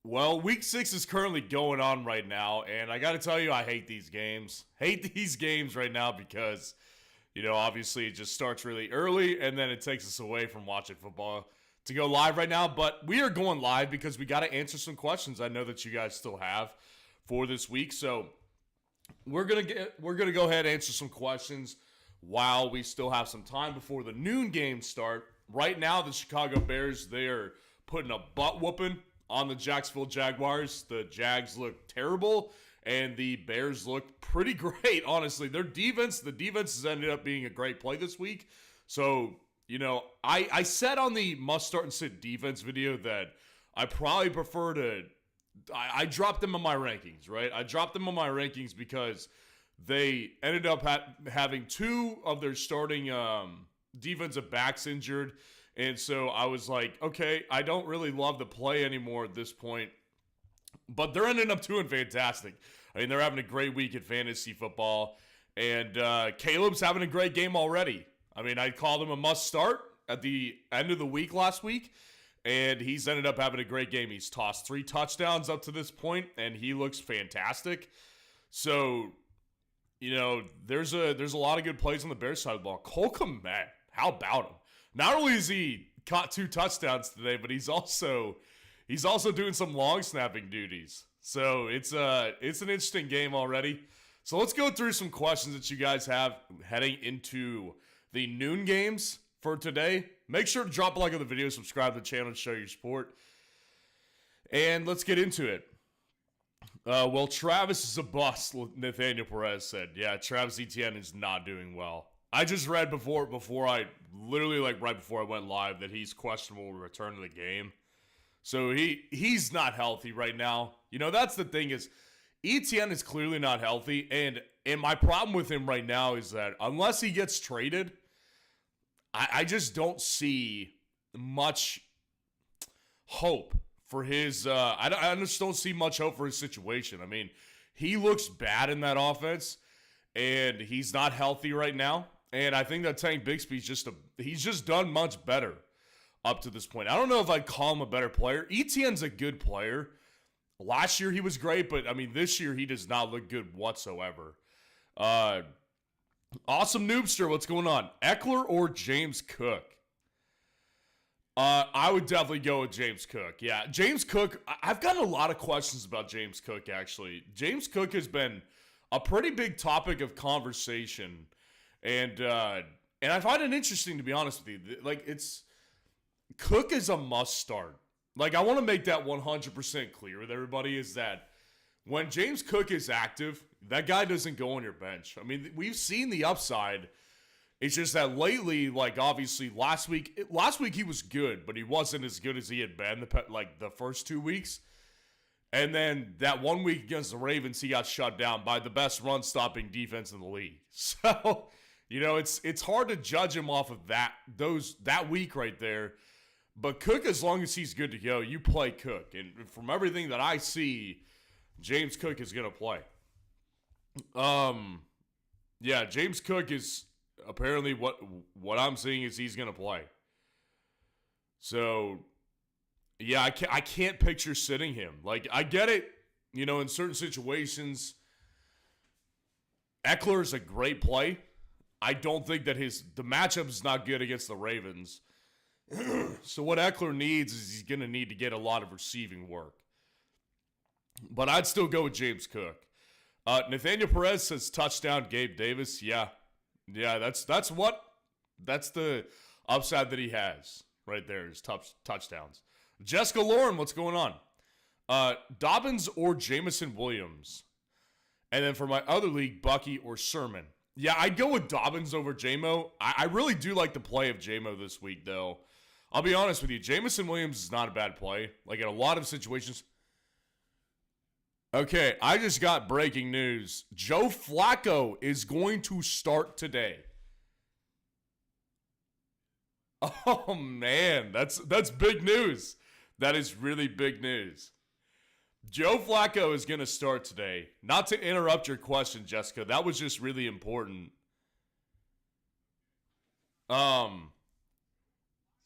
Well, week 6 is currently going on right now, and I got to tell you, I hate these games. Hate these games right now because, obviously it just starts really early, and then it takes us away from watching football to go live right now. But we are going live because we got to answer some questions I know that you guys still have for this week. So we're gonna go ahead and answer some questions while we still have some time before the noon games start. Right now, the Chicago Bears, they are putting a butt whooping on the Jacksonville Jaguars. The Jags look terrible, and the Bears look pretty great, honestly. The defense has ended up being a great play this week. So, I said on the must start and sit defense video that I probably prefer to I dropped them in my rankings, right? I dropped them in my rankings because they ended up having two of their starting defensive backs injured. And so I was like, okay, I don't really love the play anymore at this point. But they're ending up doing fantastic. I mean, they're having a great week at fantasy football. And Caleb's having a great game already. I mean, I called him a must start at the end of the week last week. And he's ended up having a great game. He's tossed 3 touchdowns up to this point, and he looks fantastic. So, there's a lot of good plays on the Bears side of the ball. Cole Kmet, how about him? Not only has he caught 2 touchdowns today, but he's also doing some long snapping duties. So it's an interesting game already. So let's go through some questions that you guys have heading into the noon games for today. Make sure to drop a like on the video, subscribe to the channel, and show your support. And let's get into it. Well, Travis is a bust, Nathaniel Perez said. Yeah, Travis Etienne is not doing well. I just read right before I went live that he's questionable to return to the game. So he's not healthy right now. That's the thing is Etienne is clearly not healthy. And my problem with him right now is that unless he gets traded, I just don't see much hope for his I just don't see much hope for his situation. I mean, he looks bad in that offense, and he's not healthy right now. And I think that Tank Bigsby's he's just done much better up to this point. I don't know if I'd call him a better player. Etienne's a good player. Last year he was great, but I mean this year he does not look good whatsoever. Awesome Noobster, what's going on? Eckler or James Cook? I would definitely go with James Cook. Yeah, James Cook, I've gotten a lot of questions about James Cook, actually. James Cook has been a pretty big topic of conversation. And I find it interesting, to be honest with you. Cook is a must start. I want to make that 100% clear with everybody is that when James Cook is active, that guy doesn't go on your bench. I mean, we've seen the upside. It's just that lately, obviously last week he was good, but he wasn't as good as he had been the first 2 weeks. And then that 1 week against the Ravens, he got shut down by the best run-stopping defense in the league. So, it's hard to judge him off of that week right there. But Cook, as long as he's good to go, you play Cook. And from everything that I see, James Cook is going to play. Yeah, James Cook is apparently what I'm seeing is he's going to play. So, yeah, I can't picture sitting him. I get it, in certain situations, Eckler is a great play. I don't think that the matchup is not good against the Ravens. So what Eckler needs is he's going to need to get a lot of receiving work. But I'd still go with James Cook. Nathaniel Perez says touchdown Gabe Davis. Yeah, that's the upside that he has right there is touchdowns. Jessica Lauren, what's going on? Dobbins or Jamison Williams? And then for my other league, Bucky or Sermon. Yeah, I'd go with Dobbins over J-Mo. I really do like the play of J-Mo this week, though. I'll be honest with you. Jamison Williams is not a bad play. In a lot of situations. Okay, I just got breaking news. Joe Flacco is going to start today. Oh, man. That's big news. That is really big news. Joe Flacco is going to start today. Not to interrupt your question, Jessica. That was just really important.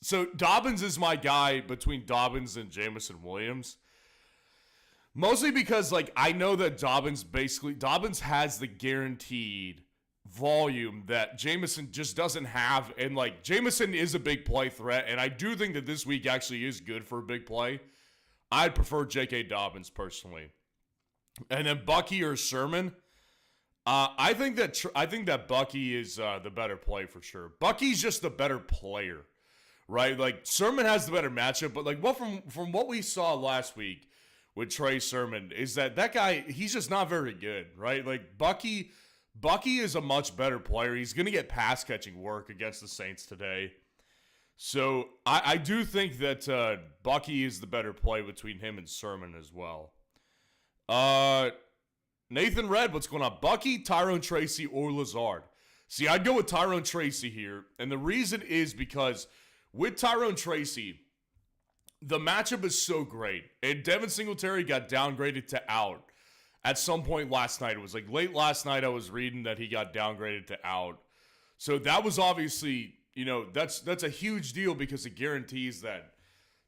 So Dobbins is my guy between Dobbins and Jamison Williams. Mostly because, like, I know that Dobbins has the guaranteed volume that Jameson just doesn't have. And, like, Jameson is a big play threat. And I do think that this week actually is good for a big play. I'd prefer J.K. Dobbins personally. And then Bucky or Sherman. I think that Bucky is the better play for sure. Bucky's just the better player, right? Like, Sermon has the better matchup, but, like, from what we saw last week with Trey Sermon is that guy, he's just not very good, right? Like, Bucky is a much better player. He's going to get pass catching work against the Saints today. So I do think that Bucky is the better play between him and Sermon as well. Nathan Red, what's going on? Bucky, Tyrone Tracy, or Lazard? See, I'd go with Tyrone Tracy here. And the reason is because with Tyrone Tracy, the matchup is so great. And Devin Singletary got downgraded to out at some point last night. It was like late last night I was reading that he got downgraded to out. So that was obviously, that's a huge deal because it guarantees that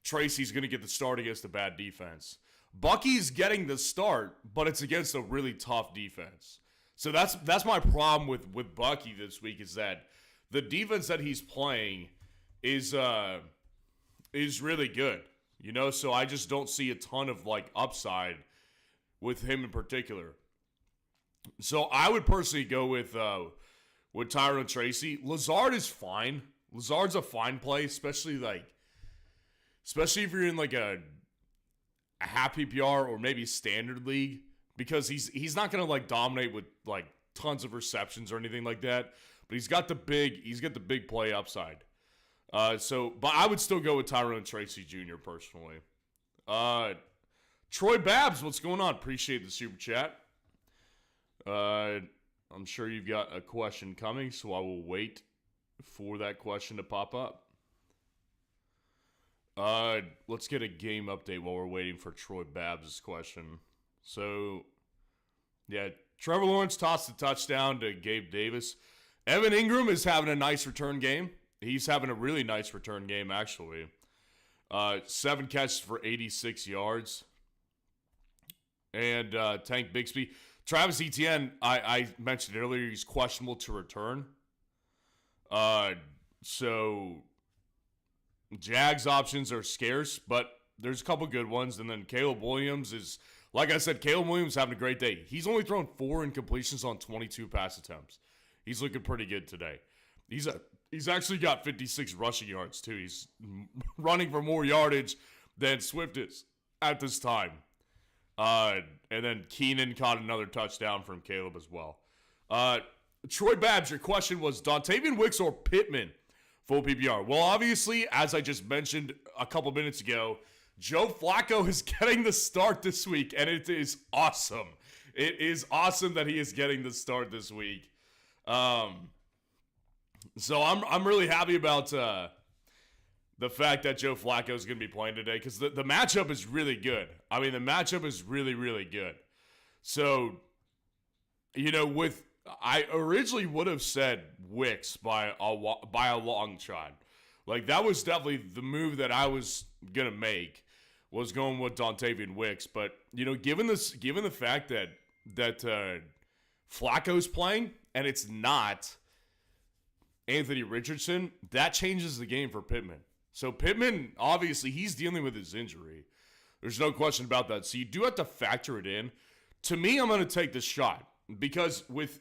Tracy's going to get the start against a bad defense. Bucky's getting the start, but it's against a really tough defense. So that's my problem with Bucky this week is that the defense that he's playing is really good, so I just don't see a ton of like upside with him in particular. So I would personally go with Tyrone Tracy. Lazard is fine. Lazard's a fine play, especially if you're in like a half PPR or maybe standard league, because he's not gonna like dominate with like tons of receptions or anything like that, but he's got the big play upside. But I would still go with Tyrone Tracy Jr. personally. Troy Babs, what's going on? Appreciate the super chat. I'm sure you've got a question coming, so I will wait for that question to pop up. Let's get a game update while we're waiting for Troy Babs' question. So, yeah, Trevor Lawrence tossed a touchdown to Gabe Davis. Evan Ingram is having a nice return game. He's having a really nice return game, actually. 7 catches for 86 yards. And Tank Bixby. Travis Etienne, I mentioned earlier, he's questionable to return. So Jags options are scarce, but there's a couple good ones. And then Caleb Williams is, like I said, Caleb Williams having a great day. He's only thrown 4 incompletions on 22 pass attempts. He's looking pretty good today. He's actually got 56 rushing yards, too. He's running for more yardage than Swift is at this time. And then Keenan caught another touchdown from Caleb as well. Troy Babs, your question was Dontavian Wicks or Pittman full PPR? Well, obviously, as I just mentioned a couple minutes ago, Joe Flacco is getting the start this week, and it is awesome. It is awesome that he is getting the start this week. So I'm really happy about the fact that Joe Flacco is going to be playing today because the matchup is really good. I mean, the matchup is really, really good. So, I originally would have said Wicks by a long shot. Like, that was definitely the move that I was going to make, was going with Dontavian Wicks. But, given the fact that Flacco's playing and it's not Anthony Richardson, that changes the game for Pittman. So Pittman, obviously, he's dealing with his injury. There's no question about that. So you do have to factor it in. To me, I'm going to take this shot because with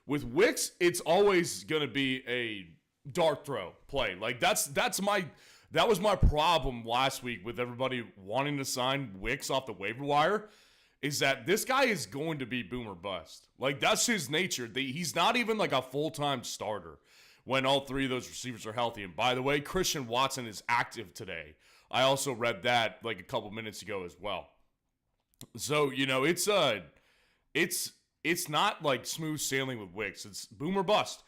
Wicks, it's always going to be a dart throw play. Like that was my problem last week with everybody wanting to sign Wicks off the waiver wire. Is that this guy is going to be boom or bust. Like, that's his nature. He's not even like a full-time starter when all 3 of those receivers are healthy. And by the way, Christian Watson is active today. I also read that like a couple minutes ago as well. So, it's not like smooth sailing with Wicks. It's boom or bust.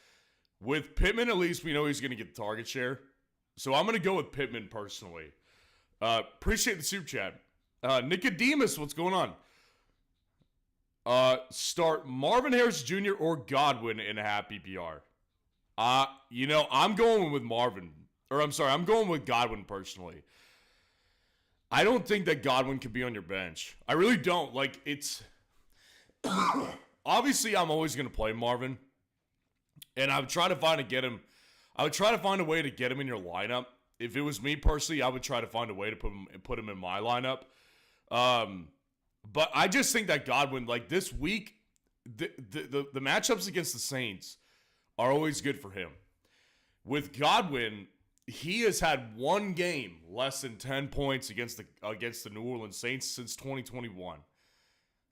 With Pittman, at least we know he's going to get the target share. So I'm going to go with Pittman personally. Appreciate the super chat. Nicodemus, what's going on? Start Marvin Harris Jr. or Godwin in a half PPR. I'm going with I'm going with Godwin personally. I don't think that Godwin could be on your bench. I really don't. Like, it's obviously I'm always going to play Marvin, and I would try to find a way to get him in your lineup. If it was me personally, I would try to find a way to put him in my lineup. But I just think that Godwin, like this week, the matchups against the Saints are always good for him. With Godwin, he has had one game less than 10 points against the New Orleans Saints since 2021.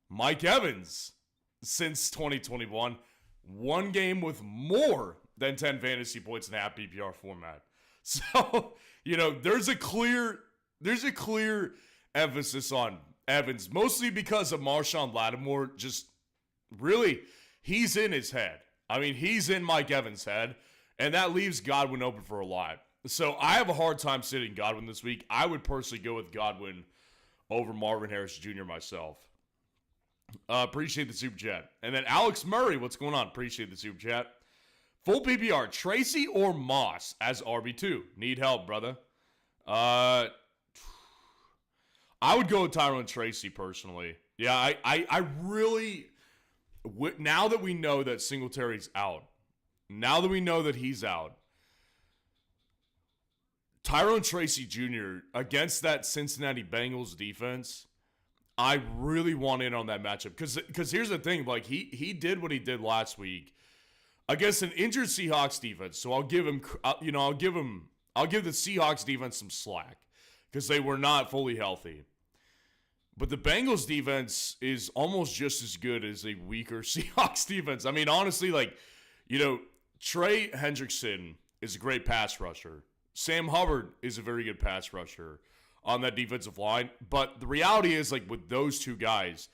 Mike Evans, since 2021, one game with more than 10 fantasy points in half PPR format. So, there's a clear emphasis on Evans, mostly because of Marshawn Lattimore. Just really, he's in his head. I mean, he's in Mike Evans' head, and that leaves Godwin open for a lot. So I have a hard time sitting Godwin this week. I would personally go with Godwin over Marvin Harris Jr. myself. Appreciate the super chat. And then Alex Murray, what's going on? Appreciate the super chat. Full PPR, Tracy or Moss as RB2? Need help, brother. I would go with Tyrone Tracy personally. Yeah, I really, now that we know that Singletary's out, now that we know that he's out, Tyrone Tracy Jr. against that Cincinnati Bengals defense, I really want in on that matchup. Because here's the thing, like he did what he did last week against an injured Seahawks defense. So I'll give the Seahawks defense some slack because they were not fully healthy. But the Bengals defense is almost just as good as a weaker Seahawks defense. I mean, honestly, Trey Hendrickson is a great pass rusher. Sam Hubbard is a very good pass rusher on that defensive line. But the reality is, with those two guys,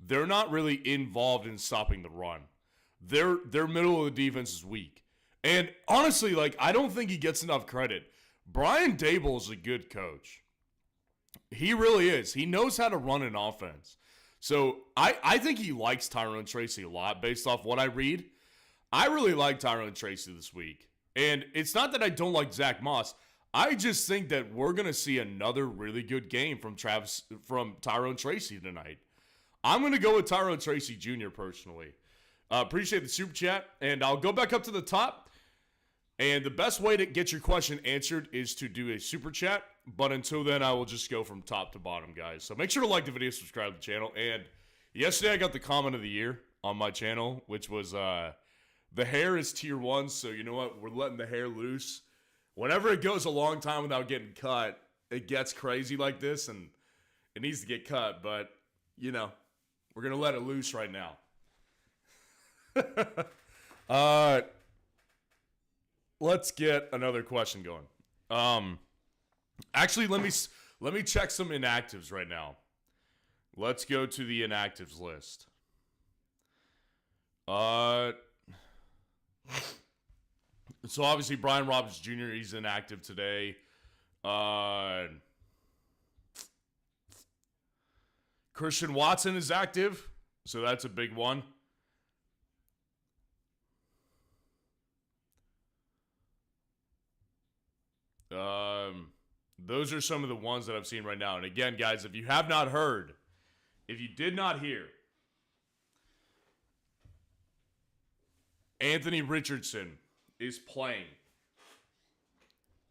they're not really involved in stopping the run. Their middle of the defense is weak. And honestly, I don't think he gets enough credit. Brian Daboll is a good coach. He really is. He knows how to run an offense. So I think he likes Tyrone Tracy a lot based off what I read. I really like Tyrone Tracy this week. And it's not that I don't like Zach Moss. I just think that we're going to see another really good game from Tyrone Tracy tonight. I'm going to go with Tyrone Tracy Jr. personally. Appreciate the super chat. And I'll go back up to the top. And the best way to get your question answered is to do a super chat. But until then, I will just go from top to bottom, guys. So make sure to like the video, subscribe to the channel. And yesterday I got the comment of the year on my channel, which was the hair is tier 1. So you know what? We're letting the hair loose. Whenever it goes a long time without getting cut, it gets crazy like this. And it needs to get cut. But, we're going to let it loose right now. Let's get another question going. Actually, let me check some inactives right now. Let's go to the inactives list. So obviously Brian Roberts Jr., he's inactive today. Christian Watson is active, so that's a big one. Those are some of the ones that I've seen right now. And again, guys, if you have not heard, if you did not hear, Anthony Richardson is playing.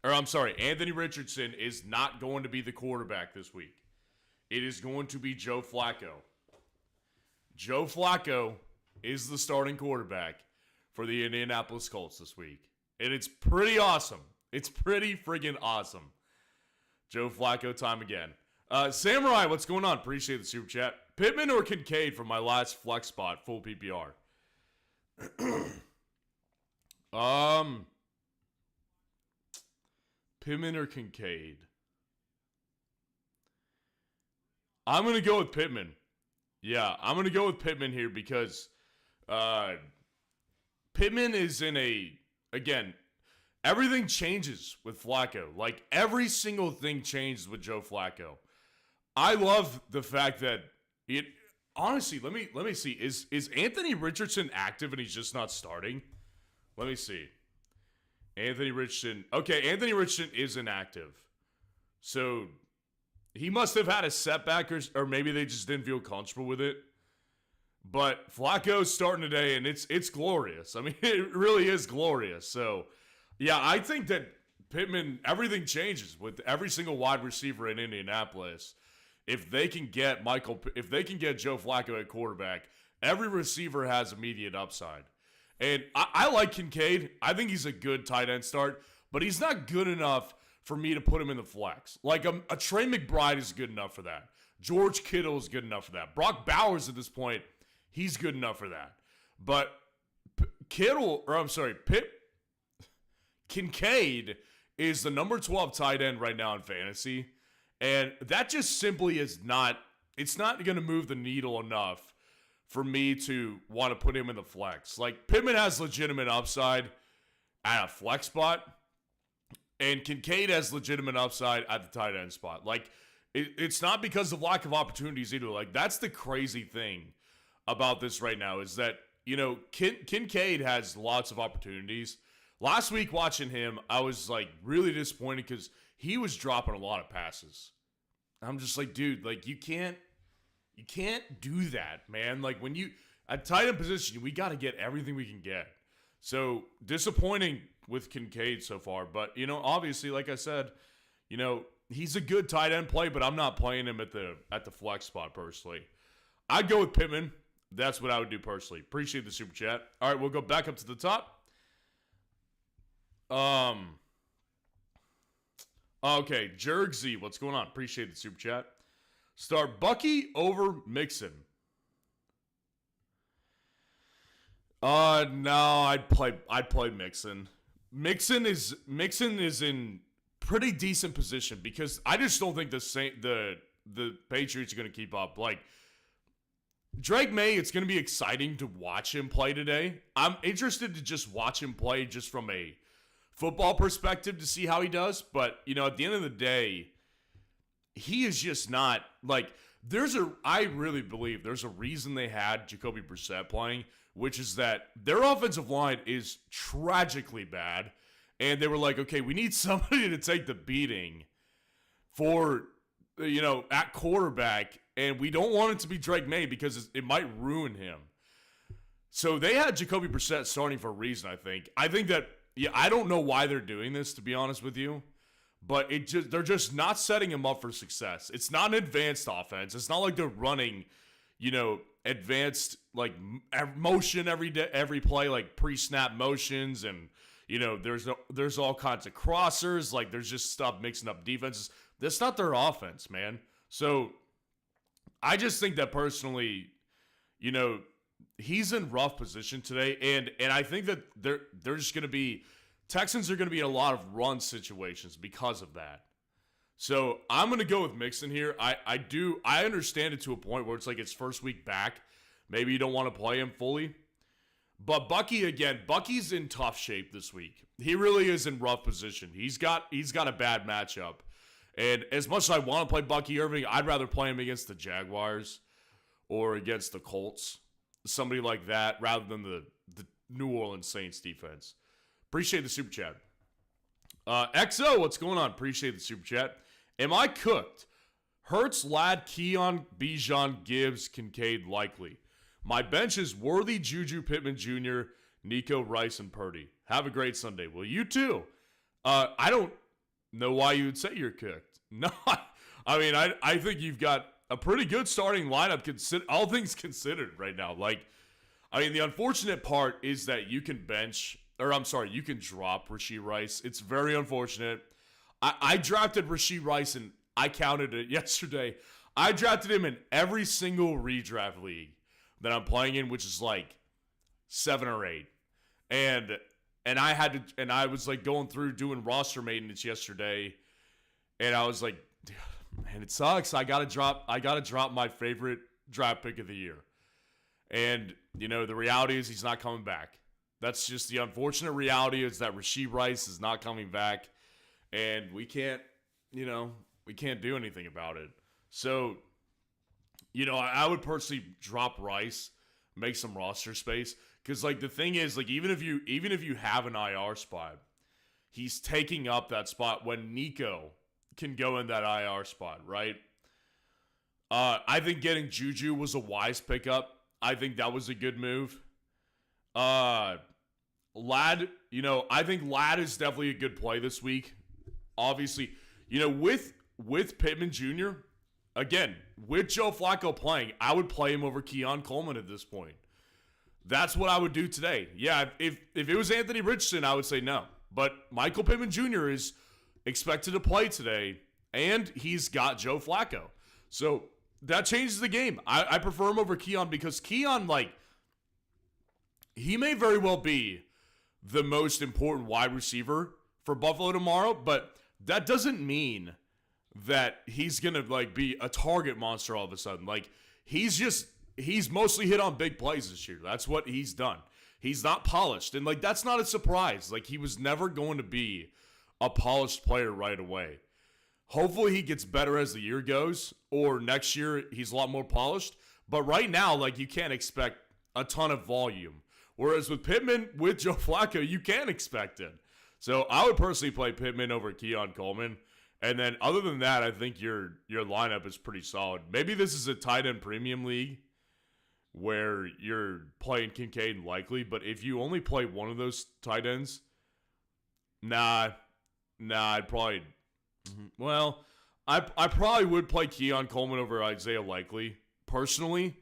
Anthony Richardson is not going to be the quarterback this week. It is going to be Joe Flacco. Joe Flacco is the starting quarterback for the Indianapolis Colts this week. And it's pretty awesome. It's pretty friggin' awesome. Joe Flacco time again. Samurai, what's going on? Appreciate the super chat. Pittman or Kincaid for my last flex spot, full PPR? Pittman or Kincaid? I'm going to go with Pittman. Yeah, I'm going to go with Pittman here because Pittman is in again, everything changes with Flacco. Every single thing changes with Joe Flacco. I love the fact that honestly, let me see. Is Anthony Richardson active and he's just not starting? Let me see. Anthony Richardson. Okay, Anthony Richardson is inactive. So he must have had a setback, or maybe they just didn't feel comfortable with it. But Flacco's starting today, and it's glorious. I mean, it really is glorious. So, yeah, I think that Pittman, everything changes with every single wide receiver in Indianapolis. If they can get Joe Flacco at quarterback, every receiver has immediate upside. And I like Kincaid. I think he's a good tight end start, but he's not good enough for me to put him in the flex. Like a Trey McBride is good enough for that. George Kittle is good enough for that. Brock Bowers at this point, he's good enough for that. But Kincaid is the number 12 tight end right now in fantasy. And that just simply is not, it's not going to move the needle enough for me to want to put him in the flex. Like, Pittman has legitimate upside at a flex spot, and Kincaid has legitimate upside at the tight end spot. Like, it's not because of lack of opportunities either. Like, that's the crazy thing about this right now is that, you know, Kincaid has lots of opportunities. Last week watching him, I was, like, really disappointed because he was dropping a lot of passes. I'm just like, dude, like, you can't do that, man. Like, when you at tight end position, we got to get everything we can get. So disappointing with Kincaid so far, but you know, obviously, like I said, you know, he's a good tight end play, but I'm not playing him at the flex spot personally. I'd go with Pittman. That's what I would do personally. Appreciate the super chat. All right, we'll go back up to the top. Okay, Jergsy, what's going on? Appreciate the super chat. Start Bucky over Mixon. No, I'd play Mixon. Mixon is in pretty decent position because I just don't think the Patriots are going to keep up. Like, Drake May, it's going to be exciting to watch him play today. I'm interested to just watch him play just from a football perspective to see how he does. But, you know, at the end of the day, he is just not, like, I really believe there's a reason they had Jacoby Brissett playing, which is that their offensive line is tragically bad. And they were like, okay, we need somebody to take the beating for, you know, at quarterback. And we don't want it to be Drake May because it might ruin him. So they had Jacoby Brissett starting for a reason, I think. I think that, yeah, I don't know why they're doing this, to be honest with you. But they're just not setting him up for success. It's not an advanced offense. It's not like they're running, you know, advanced, like, motion every play, like pre-snap motions. And, you know, there's all kinds of crossers. Like, there's just stuff mixing up defenses. That's not their offense, man. So I just think that personally, you know, he's in rough position today. And I think that they're just going to be – Texans are going to be in a lot of run situations because of that. So I'm going to go with Mixon here. I understand it to a point where it's like his first week back. Maybe you don't want to play him fully. But Bucky, again, Bucky's in tough shape this week. He really is in rough position. He's got a bad matchup. And as much as I want to play Bucky Irving, I'd rather play him against the Jaguars or against the Colts. Somebody like that rather than the New Orleans Saints defense. Appreciate the super chat. XO, what's going on? Appreciate the super chat. Am I cooked? Hurts, Ladd, Keon, Bijan, Gibbs, Kincaid, likely. My bench is Worthy, Juju, Pittman Jr., Nico, Rice, and Purdy. Have a great Sunday. Well, you too. I don't know why you would say you're cooked. No, I mean, I think you've got a pretty good starting lineup, all things considered right now. Like, I mean, the unfortunate part is that you can you can drop Rashee Rice. It's very unfortunate. I drafted Rashee Rice, and I counted it yesterday. I drafted him in every single redraft league that I'm playing in, which is like 7 or 8. And I was like going through doing roster maintenance yesterday, and I was like, man, it sucks. I gotta drop my favorite draft pick of the year. And, you know, the reality is he's not coming back. That's just the unfortunate reality is that Rashee Rice is not coming back, and we can't do anything about it. So, you know, I would personally drop Rice, make some roster space, because like the thing is, like even if you have an IR spot, he's taking up that spot when Nico can go in that IR spot, right? I think getting Juju was a wise pickup. I think that was a good move. Lad, I think Lad is definitely a good play this week. Obviously, with Pittman Jr., again, with Joe Flacco playing, I would play him over Keon Coleman at this point. That's what I would do today. Yeah, if it was Anthony Richardson, I would say no. But Michael Pittman Jr. is expected to play today, and he's got Joe Flacco. So that changes the game. I prefer him over Keon because Keon, he may very well be the most important wide receiver for Buffalo tomorrow, but that doesn't mean that he's going to, be a target monster all of a sudden. He's mostly hit on big plays this year. That's what he's done. He's not polished. And, that's not a surprise. He was never going to be a polished player right away. Hopefully he gets better as the year goes, or next year he's a lot more polished. But right now, you can't expect a ton of volume. Whereas with Pittman, with Joe Flacco, you can expect it. So I would personally play Pittman over Keon Coleman. And then other than that, I think your lineup is pretty solid. Maybe this is a tight end premium league where you're playing Kincaid and Likely, but if you only play one of those tight ends, I'd probably... Well, I probably would play Keon Coleman over Isaiah Likely, personally.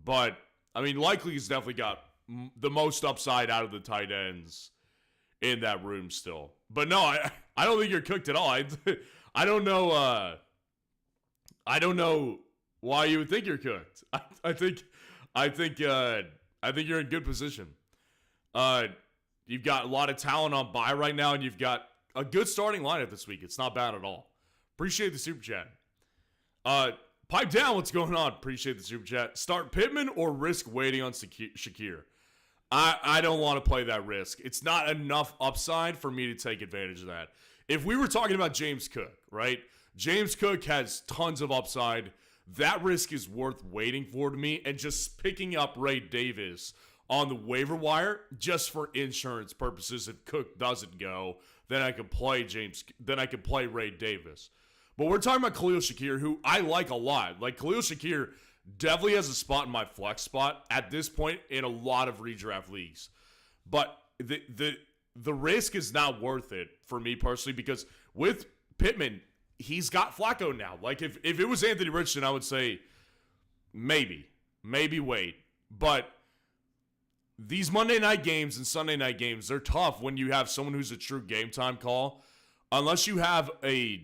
But, Likely has definitely got the most upside out of the tight ends in that room still. But no, I don't think you're cooked at all. I don't know why you would think you're cooked. I think you're in good position. You've got a lot of talent on bye right now, and you've got a good starting lineup this week. It's not bad at all. Appreciate the super chat. Pipe down, what's going on? Appreciate the super chat. Start Pittman or risk waiting on Shakir? I don't want to play that risk. It's not enough upside for me to take advantage of that. If we were talking about James Cook, right? James Cook has tons of upside. That risk is worth waiting for to me, and just picking up Ray Davis on the waiver wire just for insurance purposes. If Cook doesn't go, then I could play Ray Davis. But we're talking about Khalil Shakir, who I like a lot. Khalil Shakir definitely has a spot in my flex spot at this point in a lot of redraft leagues. But the risk is not worth it for me personally, because with Pittman, he's got Flacco now. If it was Anthony Richardson, I would say maybe wait. But these Monday night games and Sunday night games, they're tough when you have someone who's a true game time call. Unless you have an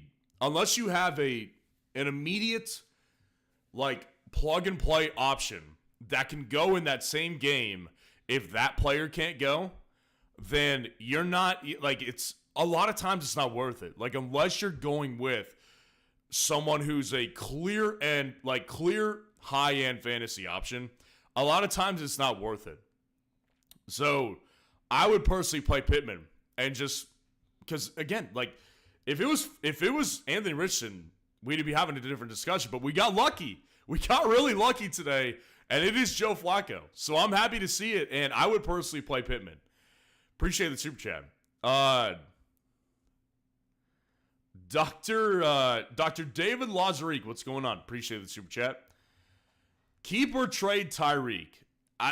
immediate plug and play option that can go in that same game. If that player can't go, then you're not it's a lot of times it's not worth it. Unless you're going with someone who's a clear high-end fantasy option, a lot of times it's not worth it. So I would personally play Pittman, and just because, again, if it was Anthony Richardson, we'd be having a different discussion. But we got lucky. We got really lucky today, and it is Joe Flacco. So I'm happy to see it, and I would personally play Pittman. Appreciate the super chat. Dr. David Lazarique, what's going on? Appreciate the super chat. Keep or trade Tyreek?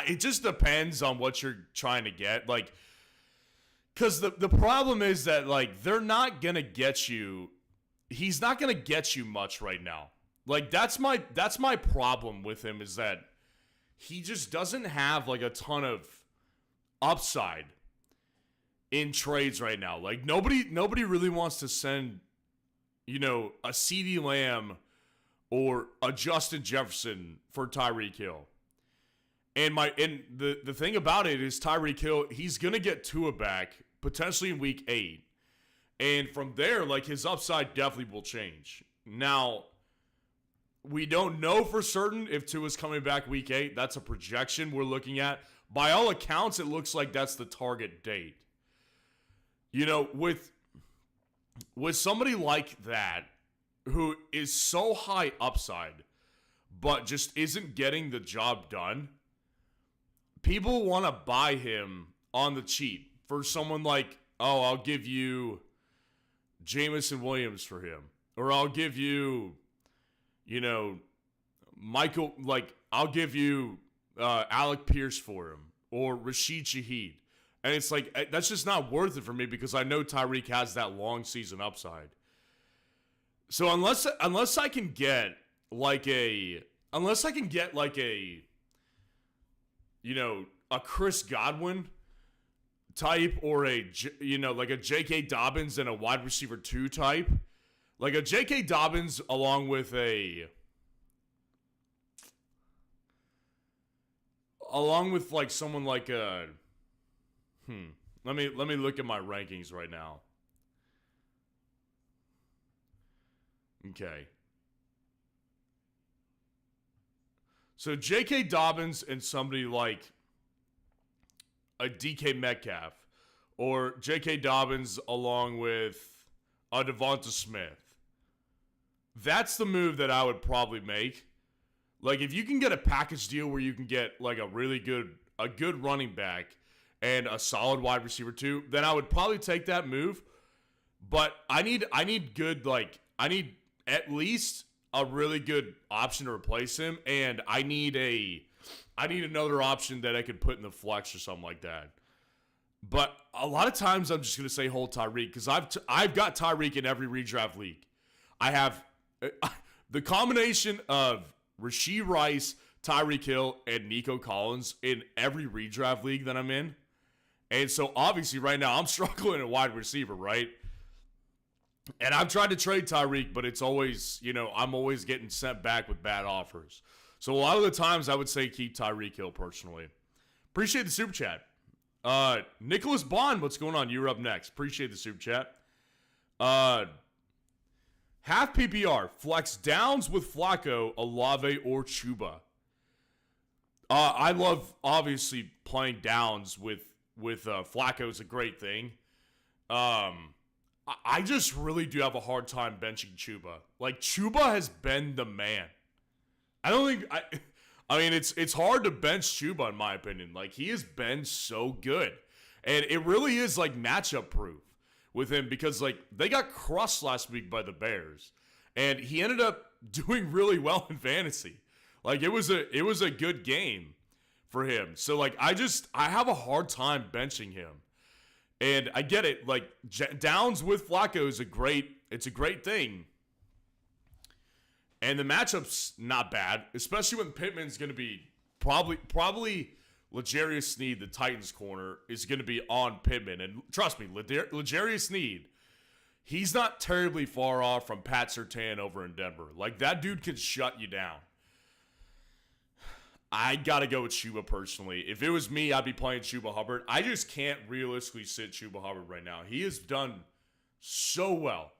It just depends on what you're trying to get. Because the problem is that, they're not going to get you. He's not going to get you much right now. That's my problem with him, is that he just doesn't have, a ton of upside in trades right now. Nobody really wants to send, a CeeDee Lamb or a Justin Jefferson for Tyreek Hill. And the thing about it is Tyreek Hill, he's going to get Tua back potentially in week 8. And from there, his upside definitely will change. Now, we don't know for certain if Tua's coming back week 8. That's a projection we're looking at. By all accounts, it looks like that's the target date. With somebody like that, who is so high upside, but just isn't getting the job done, people want to buy him on the cheap for someone I'll give you Jamison Williams for him. Or I'll give you, I'll give you Alec Pierce for him. Or Rashid Shaheed. And it's like, that's just not worth it for me because I know Tyreek has that long season upside. So unless I can get like a Chris Godwin type or a J.K. Dobbins and a wide receiver 2 type, like a J.K. Dobbins along with like someone like a let me look at my rankings right now. Okay. So J.K. Dobbins and somebody like a DK Metcalf or J.K. Dobbins along with a Devonta Smith. That's the move that I would probably make. Like if you can get a package deal where you can get like a good running back and a solid wide receiver 2, then I would probably take that move. But I need at least a really good option to replace him, and I need another option that I could put in the flex or something like that. But a lot of times I'm just gonna say hold Tyreek because I've got Tyreek in every redraft league. I have the combination of Rashee Rice, Tyreek Hill, and Nico Collins in every redraft league that I'm in. And so obviously right now I'm struggling at wide receiver, right? And I've tried to trade Tyreek, but it's always, I'm always getting sent back with bad offers. So a lot of the times I would say keep Tyreek Hill personally. Appreciate the super chat. Nicholas Bond, what's going on? You're up next. Appreciate the super chat. Half PPR, flex Downs with Flacco, Olave, or Chuba. I love, obviously, playing Downs with Flacco is a great thing. I just really do have a hard time benching Chuba. Like, Chuba has been the man. I mean, it's hard to bench Chuba, in my opinion. Like, he has been so good. And it really is, like, matchup proof with him because, like, they got crushed last week by the Bears. And he ended up doing really well in fantasy. Like, it was a good game for him. So, like, I have a hard time benching him. And I get it, like, Downs with Flacco is a great thing. And the matchup's not bad, especially when Pittman's going to be probably L'Jarius Sneed, the Titans corner, is going to be on Pittman. And trust me, L'Jarius Sneed, he's not terribly far off from Pat Surtain over in Denver. Like, that dude can shut you down. I got to go with Chuba personally. If it was me, I'd be playing Chuba Hubbard. I just can't realistically sit Chuba Hubbard right now. He has done so well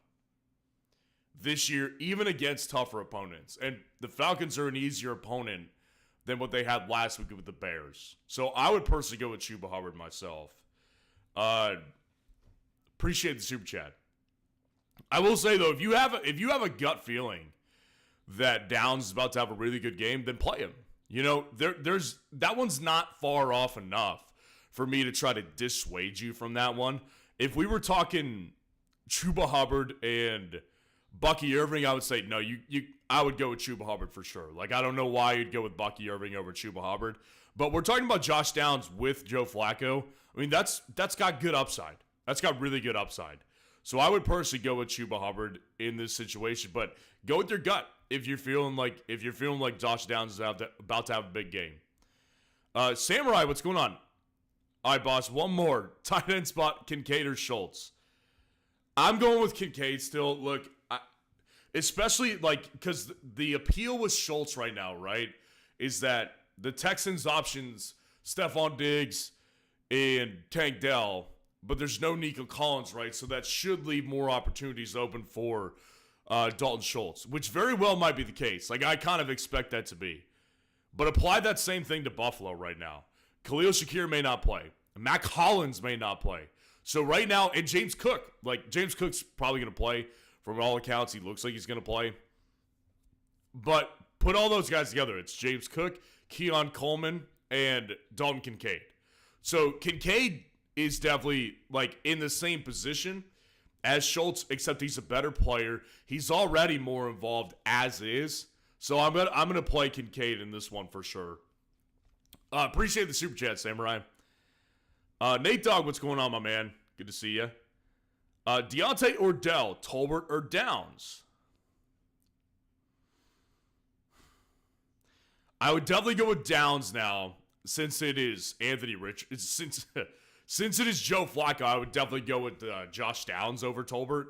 this year, even against tougher opponents. And the Falcons are an easier opponent than what they had last week with the Bears. So I would personally go with Chuba Hubbard myself. Appreciate the super chat. I will say, though, if you have a gut feeling that Downs is about to have a really good game, then play him. There's that one's not far off enough for me to try to dissuade you from that one. If we were talking Chuba Hubbard and Bucky Irving, I would say no. I would go with Chuba Hubbard for sure. Like, I don't know why you'd go with Bucky Irving over Chuba Hubbard, but we're talking about Josh Downs with Joe Flacco. I mean, that's got good upside. That's got really good upside. So I would personally go with Chuba Hubbard in this situation, but go with your gut if you're feeling like Josh Downs is about to have a big game. Samurai, what's going on? All right, boss. One more tight end spot: Kincaid or Schultz. I'm going with Kincaid still. Look, especially because the appeal with Schultz right now, right, is that the Texans' options: Stephon Diggs and Tank Dell. But there's no Nico Collins, right? So that should leave more opportunities open for Dalton Schultz, which very well might be the case. Like, I kind of expect that to be. But apply that same thing to Buffalo right now. Khalil Shakir may not play. Mac Hollins may not play. So right now, and James Cook. Like, James Cook's probably going to play. From all accounts, he looks like he's going to play. But put all those guys together. It's James Cook, Keon Coleman, and Dalton Kincaid. So Kincaid is definitely, like, in the same position as Schultz, except he's a better player. He's already more involved as is. So I'm gonna play Kincaid in this one for sure. Appreciate the super chat, Samurai. Nate Dogg, what's going on, my man? Good to see you. Deontay or Dell, Tolbert or Downs? I would definitely go with Downs now, since it is Anthony Richards. Since it is Joe Flacco, I would definitely go with Josh Downs over Tolbert.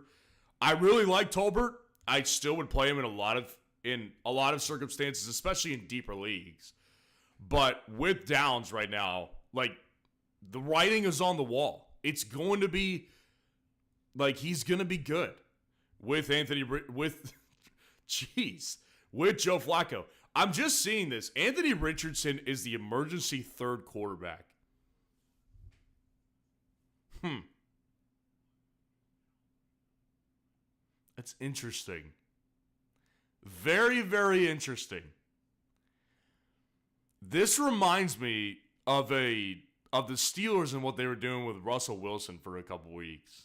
I really like Tolbert. I still would play him in a lot of circumstances, especially in deeper leagues. But with Downs right now, like, the writing is on the wall. It's going to be, like, he's going to be good with with Joe Flacco. I'm just seeing this. Anthony Richardson is the emergency third quarterback. That's interesting. Very, very interesting. This reminds me of the Steelers and what they were doing with Russell Wilson for a couple weeks.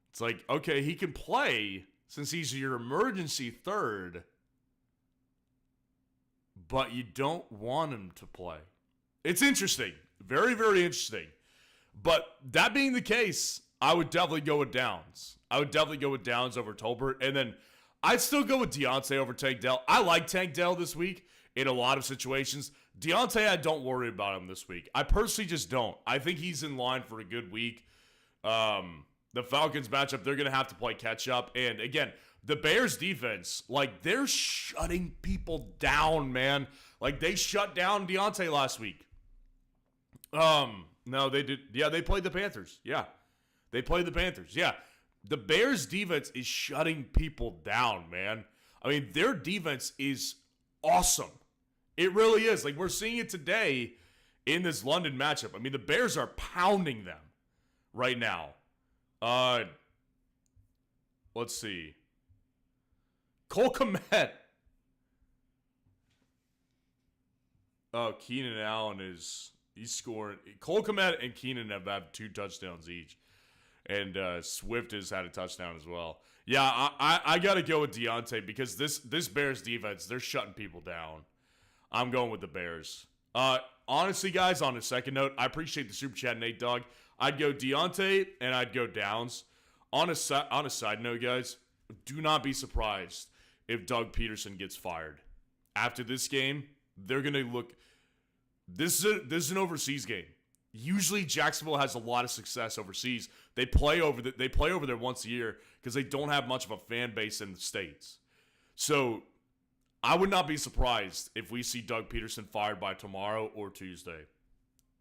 It's like, okay, he can play since he's your emergency third, but you don't want him to play. It's interesting. Very, very interesting. But that being the case, I would definitely go with Downs. I would definitely go with Downs over Tolbert. And then I'd still go with Deontay over Tank Dell. I like Tank Dell this week in a lot of situations. Deontay, I don't worry about him this week. I personally just don't. I think he's in line for a good week. The Falcons matchup, they're going to have to play catch up. And again, the Bears defense, like, they're shutting people down, man. Like, they shut down Deontay last week. No, they did. Yeah, they played the Panthers. Yeah. They played the Panthers. Yeah. The Bears defense is shutting people down, man. I mean, their defense is awesome. It really is. Like, we're seeing it today in this London matchup. I mean, the Bears are pounding them right now. Let's see. Cole Kmet. Oh, Keenan Allen he's scoring. Cole Kmet and Keenan have had 2 touchdowns each. And Swift has had a touchdown as well. Yeah, I got to go with Deontay because this Bears defense, they're shutting people down. I'm going with the Bears. Honestly, guys, on a second note, I appreciate the super chat, Nate Dogg. I'd go Deontay and I'd go Downs. On a side note, guys, do not be surprised if Doug Peterson gets fired. After this game, they're going to look... This is an overseas game. Usually Jacksonville has a lot of success overseas. They play over there once a year because they don't have much of a fan base in the States. So I would not be surprised if we see Doug Peterson fired by tomorrow or Tuesday.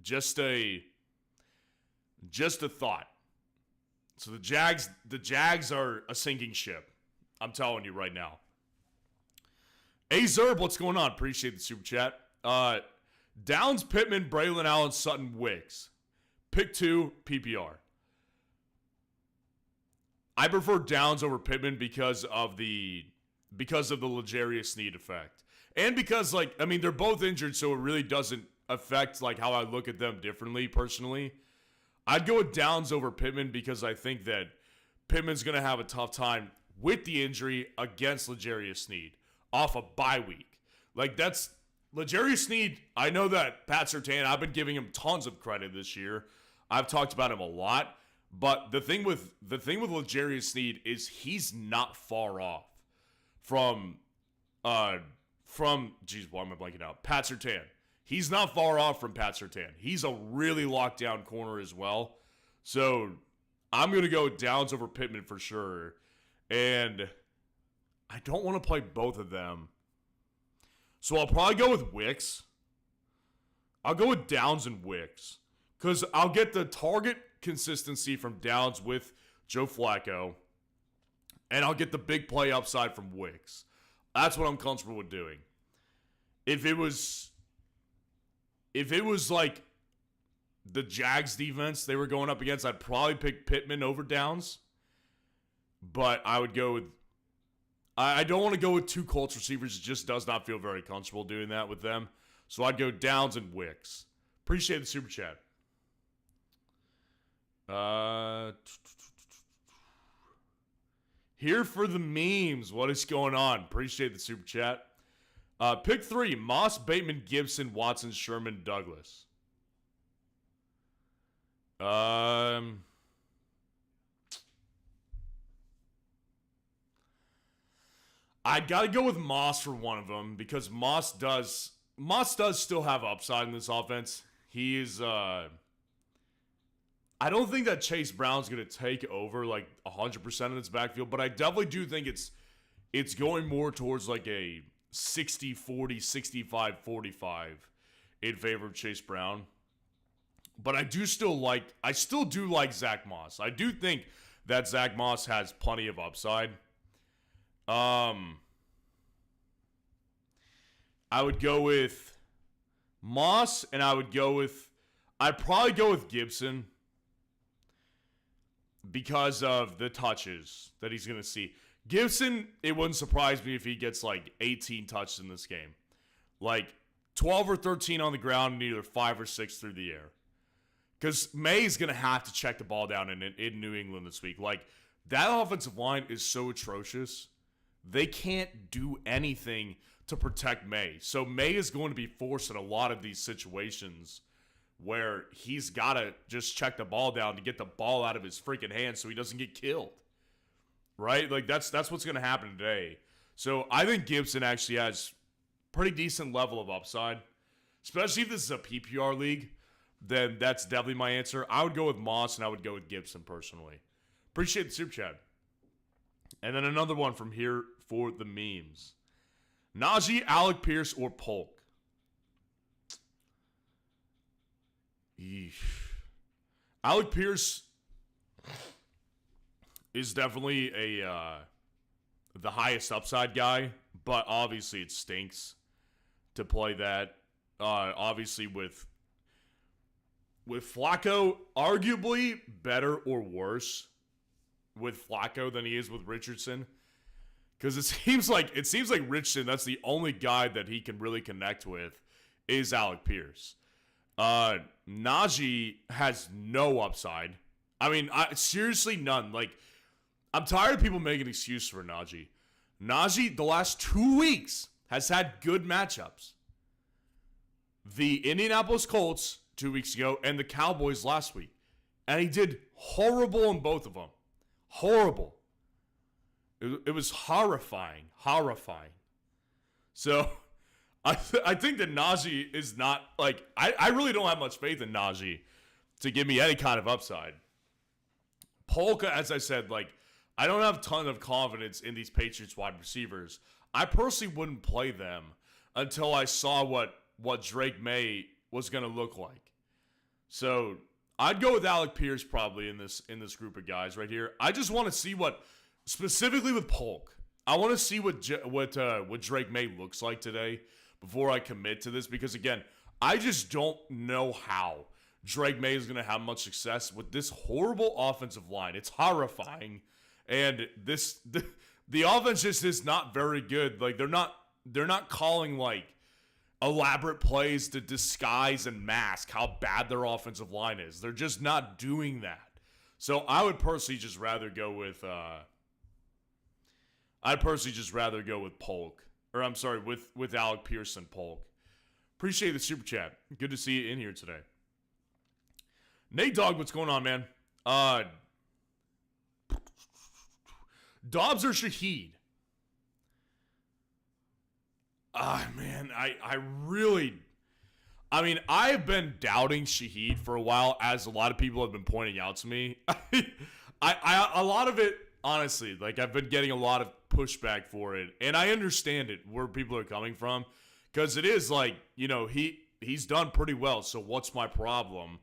Just a thought. So the Jags are a sinking ship. I'm telling you right now. Hey Zerb, what's going on? Appreciate the super chat. Downs, Pittman, Braylon Allen, Sutton, Wicks. Pick 2, PPR. I prefer Downs over Pittman because of the L'Jarius Sneed effect. And because, like, I mean, they're both injured, so it really doesn't affect, like, how I look at them differently, personally. I'd go with Downs over Pittman because I think that Pittman's going to have a tough time with the injury against L'Jarius Sneed off a bye week. Like, that's... L'Jarius Sneed, I know that Pat Surtain, I've been giving him tons of credit this year. I've talked about him a lot. But the thing with L'Jarius Sneed is he's not far off from geez, why am I blanking out? Pat Surtain. He's not far off from Pat Surtain. He's a really locked down corner as well. So I'm going to go Downs over Pittman for sure. And I don't want to play both of them. So I'll probably go with Wicks. I'll go with Downs and Wicks. Because I'll get the target consistency from Downs with Joe Flacco. And I'll get the big play upside from Wicks. That's what I'm comfortable with doing. If it was like the Jags defense they were going up against, I'd probably pick Pittman over Downs. But I would go with... I don't want to go with 2 Colts receivers. It just does not feel very comfortable doing that with them. So I'd go Downs and Wicks. Appreciate the super chat. Here for the memes. What is going on? Appreciate the super chat. Pick 3. Moss, Bateman, Gibson, Watson, Sherman, Douglas. I gotta go with Moss for one of them because Moss does still have upside in this offense. He is I don't think that Chase Brown's going to take over like 100% of its backfield, but I definitely do think it's going more towards like a 60-40, 65-45 in favor of Chase Brown. But I still do like Zach Moss. I do think that Zach Moss has plenty of upside. I would go with Moss, and I'd probably go with Gibson because of the touches that he's going to see. Gibson, it wouldn't surprise me if he gets like 18 touches in this game. Like 12 or 13 on the ground and either 5 or 6 through the air. Because May's going to have to check the ball down in New England this week. Like, that offensive line is so atrocious. They can't do anything to protect May. So May is going to be forced in a lot of these situations where he's got to just check the ball down to get the ball out of his freaking hands so he doesn't get killed. Right? Like, that's what's going to happen today. So I think Gibson actually has pretty decent level of upside. Especially if this is a PPR league, then that's definitely my answer. I would go with Moss, and I would go with Gibson personally. Appreciate the super chat. And then another one from here for the memes. Najee, Alec Pierce, or Polk? Eesh. Alec Pierce is definitely the highest upside guy, but obviously it stinks to play that. Obviously with Flacco, arguably better or worse with Flacco than he is with Richardson. Because it seems like Richardson, that's the only guy that he can really connect with is Alec Pierce. Najee has no upside. I mean, seriously, none. Like, I'm tired of people making excuses for Najee. Najee, the last 2 weeks, has had good matchups. The Indianapolis Colts 2 weeks ago and the Cowboys last week. And he did horrible in both of them. Horrible. It was horrifying. Horrifying. So, I think that Najee is not, like, I really don't have much faith in Najee to give me any kind of upside. Polka, as I said, like, I don't have a ton of confidence in these Patriots wide receivers. I personally wouldn't play them until I saw what Drake May was going to look like. So, I'd go with Alec Pierce probably in this group of guys right here. I just want to see what, specifically with Polk, I want to see what Drake May looks like today before I commit to this, because again, I just don't know how Drake May is going to have much success with this horrible offensive line. It's horrifying, and the offense just is not very good. Like, they're not calling like elaborate plays to disguise and mask how bad their offensive line is. They're just not doing that. So I would personally just rather go with Polk. Or I'm sorry, with Alec Pierce and Polk. Appreciate the super chat. Good to see you in here today. Nate Dogg, what's going on, man? Dobbs or Shaheed? Man, I've been doubting Shaheed for a while, as a lot of people have been pointing out to me. A lot of it, honestly, like, I've been getting a lot of pushback for it, and I understand it, where people are coming from, because it is like, you know, he's done pretty well, so what's my problem?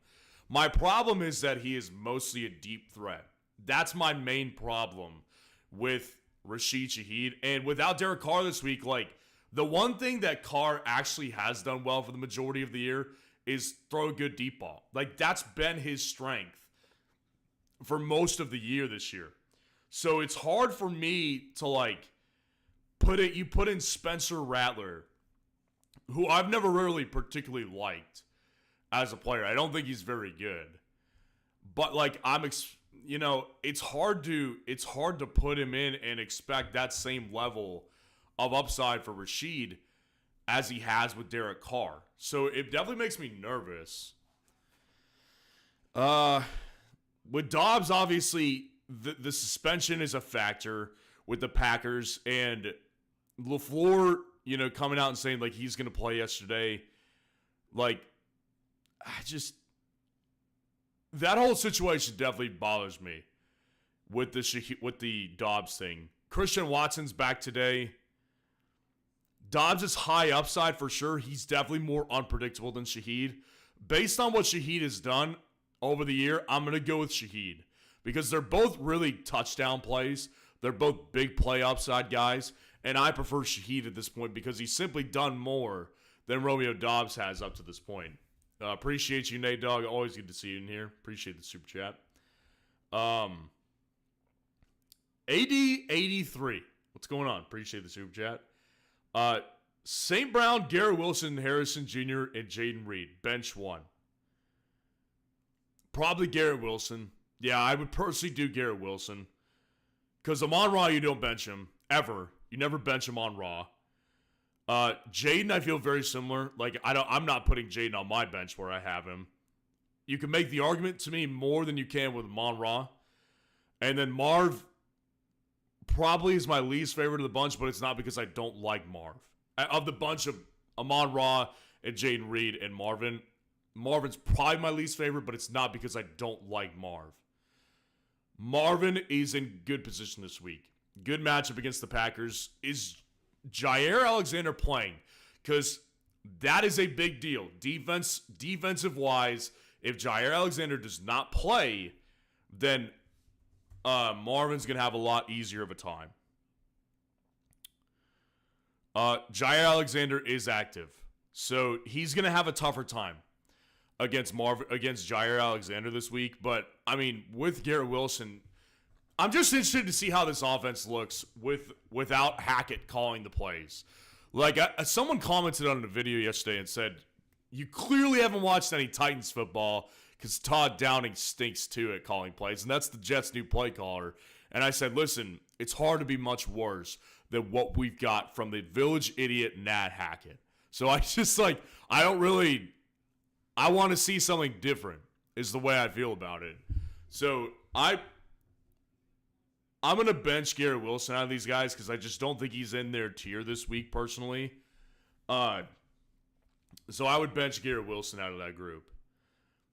My problem is that he is mostly a deep threat. That's my main problem with Rashid Shaheed, and without Derek Carr this week, like, the one thing that Carr actually has done well for the majority of the year is throw a good deep ball. Like, that's been his strength for most of the year this year. So it's hard for me to, like, put in Spencer Rattler, who I've never really particularly liked as a player. I don't think he's very good. But, like, it's hard to put him in and expect that same level of upside for Rashid as he has with Derek Carr. So it definitely makes me nervous. With Dobbs, obviously, the suspension is a factor with the Packers, and LaFleur, coming out and saying like he's going to play yesterday. Like, that whole situation definitely bothers me with the Dobbs thing. Christian Watson's back today. Dobbs is high upside for sure. He's definitely more unpredictable than Shaheed. Based on what Shaheed has done over the year, I'm going to go with Shaheed because they're both really touchdown plays. They're both big play upside guys, and I prefer Shaheed at this point because he's simply done more than Romeo Dobbs has up to this point. Appreciate you, Nate Dogg. Always good to see you in here. Appreciate the super chat. AD83. What's going on? Appreciate the super chat. St. Brown, Garrett Wilson, Harrison Jr., and Jaden Reed. Bench one. Probably Garrett Wilson. Yeah, I would personally do Garrett Wilson. Because Amon-Ra, you don't bench him. Ever. You never bench him on Raw. Jaden, I feel very similar. Like, I'm not putting Jaden on my bench where I have him. You can make the argument to me more than you can with Amon-Ra. And then Marv probably is my least favorite of the bunch, but it's not because I don't like Marv. Of the bunch of Amon-Ra and Jaden Reed and Marvin's probably my least favorite, but it's not because I don't like Marv. Marvin is in good position this week. Good matchup against the Packers. Is Jair Alexander playing? Because that is a big deal. Defensive-wise, if Jair Alexander does not play, then Marvin's going to have a lot easier of a time. Jair Alexander is active, so he's going to have a tougher time against Jair Alexander this week. But, I mean, with Garrett Wilson, I'm just interested to see how this offense looks without Hackett calling the plays. Like, someone commented on the video yesterday and said, you clearly haven't watched any Titans football because Todd Downing stinks too at calling plays, and that's the Jets' new play caller. And I said, listen, it's hard to be much worse than what we've got from the village idiot Nat Hackett. So I just I want to see something different is the way I feel about it. So I'm going to bench Garrett Wilson out of these guys because I just don't think he's in their tier this week personally. So I would bench Garrett Wilson out of that group.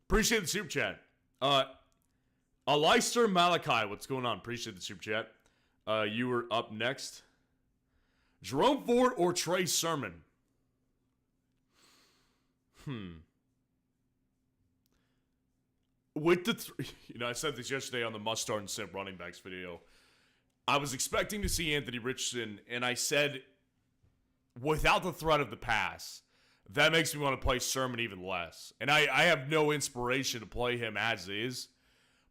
Appreciate the super chat. Aleister Malachi, what's going on? Appreciate the super chat. You were up next. Jerome Ford or Trey Sermon? With the I said this yesterday on the must start and simp running backs video. I was expecting to see Anthony Richardson, and I said, without the threat of the pass, that makes me want to play Sermon even less. And I have no inspiration to play him as is,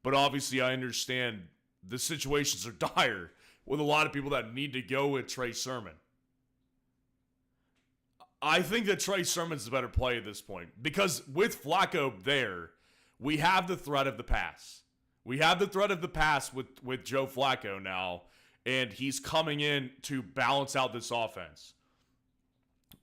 but obviously I understand the situations are dire with a lot of people that need to go with Trey Sermon. I think that Trey Sermon's the better play at this point because with Flacco there, we have the threat of the pass. We have the threat of the pass with Joe Flacco now, and he's coming in to balance out this offense.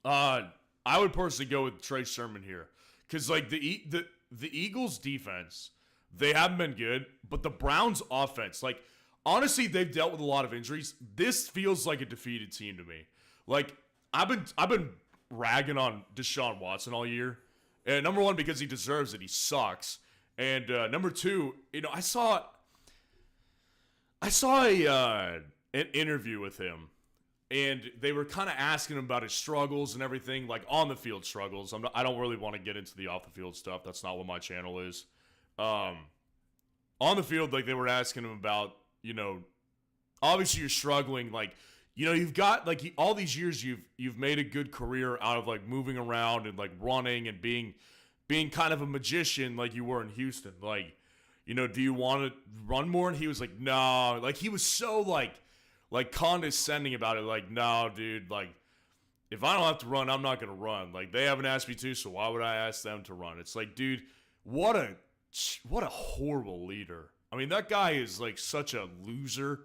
I would personally go with Trey Sermon here because like the Eagles defense, they haven't been good, but the Browns offense, like honestly, they've dealt with a lot of injuries. This feels like a defeated team to me. Like I've been ragging on Deshaun Watson all year, and number one because he deserves it. He sucks. And number two, I saw an interview with him, and they were kind of asking him about his struggles and everything, like on the field struggles. I don't really want to get into the off the field stuff. That's not what my channel is. On the field, like they were asking him about, obviously you're struggling, like. You've got like all these years you've made a good career out of like moving around and like running and being kind of a magician like you were in Houston. Like, do you want to run more? And he was like, no. Like he was so like condescending about it. Like, no, dude. Like, if I don't have to run, I'm not gonna run. Like they haven't asked me to, so why would I ask them to run? It's like, dude, what a horrible leader I mean, that guy is like such a loser,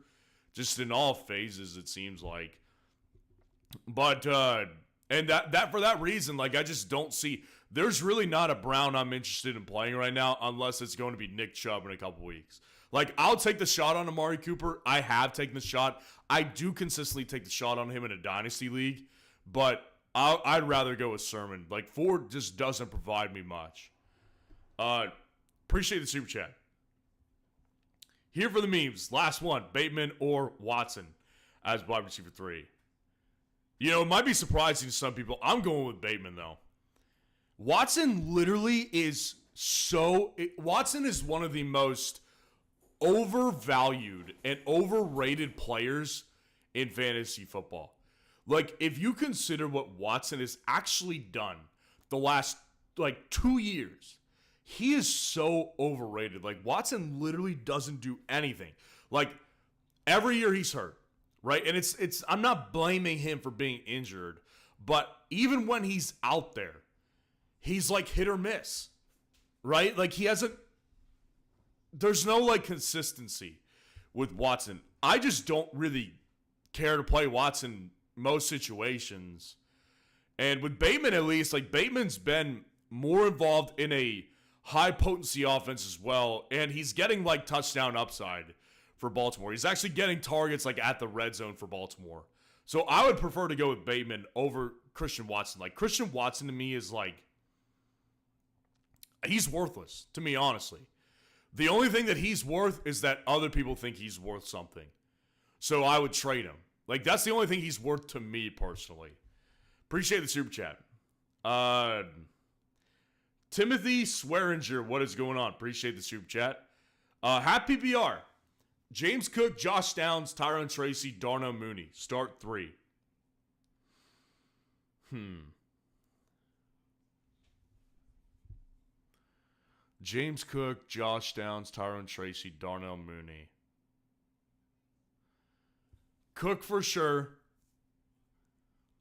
just in all phases, it seems like. But and that for that reason, like I just don't see. There's really not a Brown I'm interested in playing right now, unless it's going to be Nick Chubb in a couple weeks. Like, I'll take the shot on Amari Cooper. I have taken the shot. I do consistently take the shot on him in a dynasty league, but I'd rather go with Sermon. Like, Ford just doesn't provide me much. Appreciate the super chat. Here for the memes. Last one. Bateman or Watson as wide receiver 3. You know, it might be surprising to some people. I'm going with Bateman, though. Watson literally is Watson is one of the most overvalued and overrated players in fantasy football. Like, if you consider what Watson has actually done the last, 2 years, he is so overrated. Like, Watson literally doesn't do anything. Like, every year he's hurt, right? And it's I'm not blaming him for being injured, but even when he's out there, he's like hit or miss, right? Like, there's no consistency with Watson. I just don't really care to play Watson most situations. And with Bateman, at least, Bateman's been more involved in a high potency offense as well. And he's getting touchdown upside for Baltimore. He's actually getting targets at the red zone for Baltimore. So I would prefer to go with Bateman over Christian Watson. Christian Watson to me is he's worthless to me, honestly. The only thing that he's worth is that other people think he's worth something. So I would trade him. That's the only thing he's worth to me personally. Appreciate the super chat. Timothy Swearinger, what is going on? Appreciate the super chat. Happy PPR. James Cook, Josh Downs, Tyrone Tracy, Darnell Mooney. Start 3. James Cook, Josh Downs, Tyrone Tracy, Darnell Mooney. Cook for sure.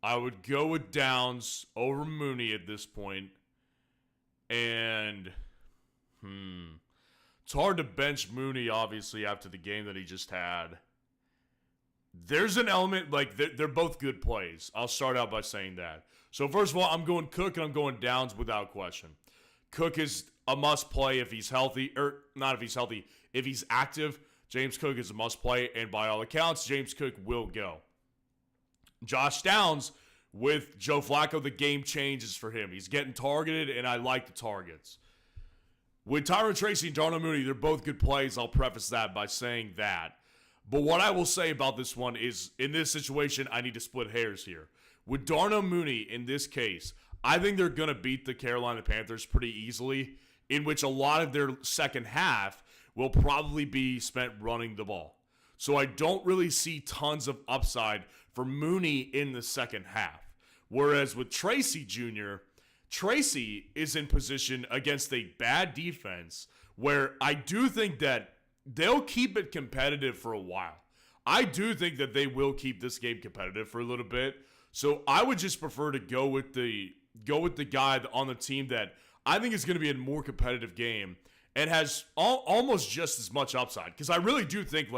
I would go with Downs over Mooney at this point. And, it's hard to bench Mooney, obviously, after the game that he just had. There's an element, they're both good plays. I'll start out by saying that. So, first of all, I'm going Cook and I'm going Downs without question. Cook is a must play if he's healthy, or not if he's healthy. If he's active, James Cook is a must play, and by all accounts, James Cook will go. Josh Downs, with Joe Flacco, the game changes for him. He's getting targeted, and I like the targets. With Tyrone Tracy and Darnell Mooney, they're both good plays. I'll preface that by saying that. But what I will say about this one is, in this situation, I need to split hairs here. With Darnell Mooney, in this case, I think they're going to beat the Carolina Panthers pretty easily, in which a lot of their second half will probably be spent running the ball. So I don't really see tons of upside for Mooney in the second half. Whereas with Tracy Jr., Tracy is in position against a bad defense where I do think that they'll keep it competitive for a while. I do think that they will keep this game competitive for a little bit. So I would just prefer to go with the guy on the team that I think is going to be a more competitive game and has almost just as much upside. Because I really do think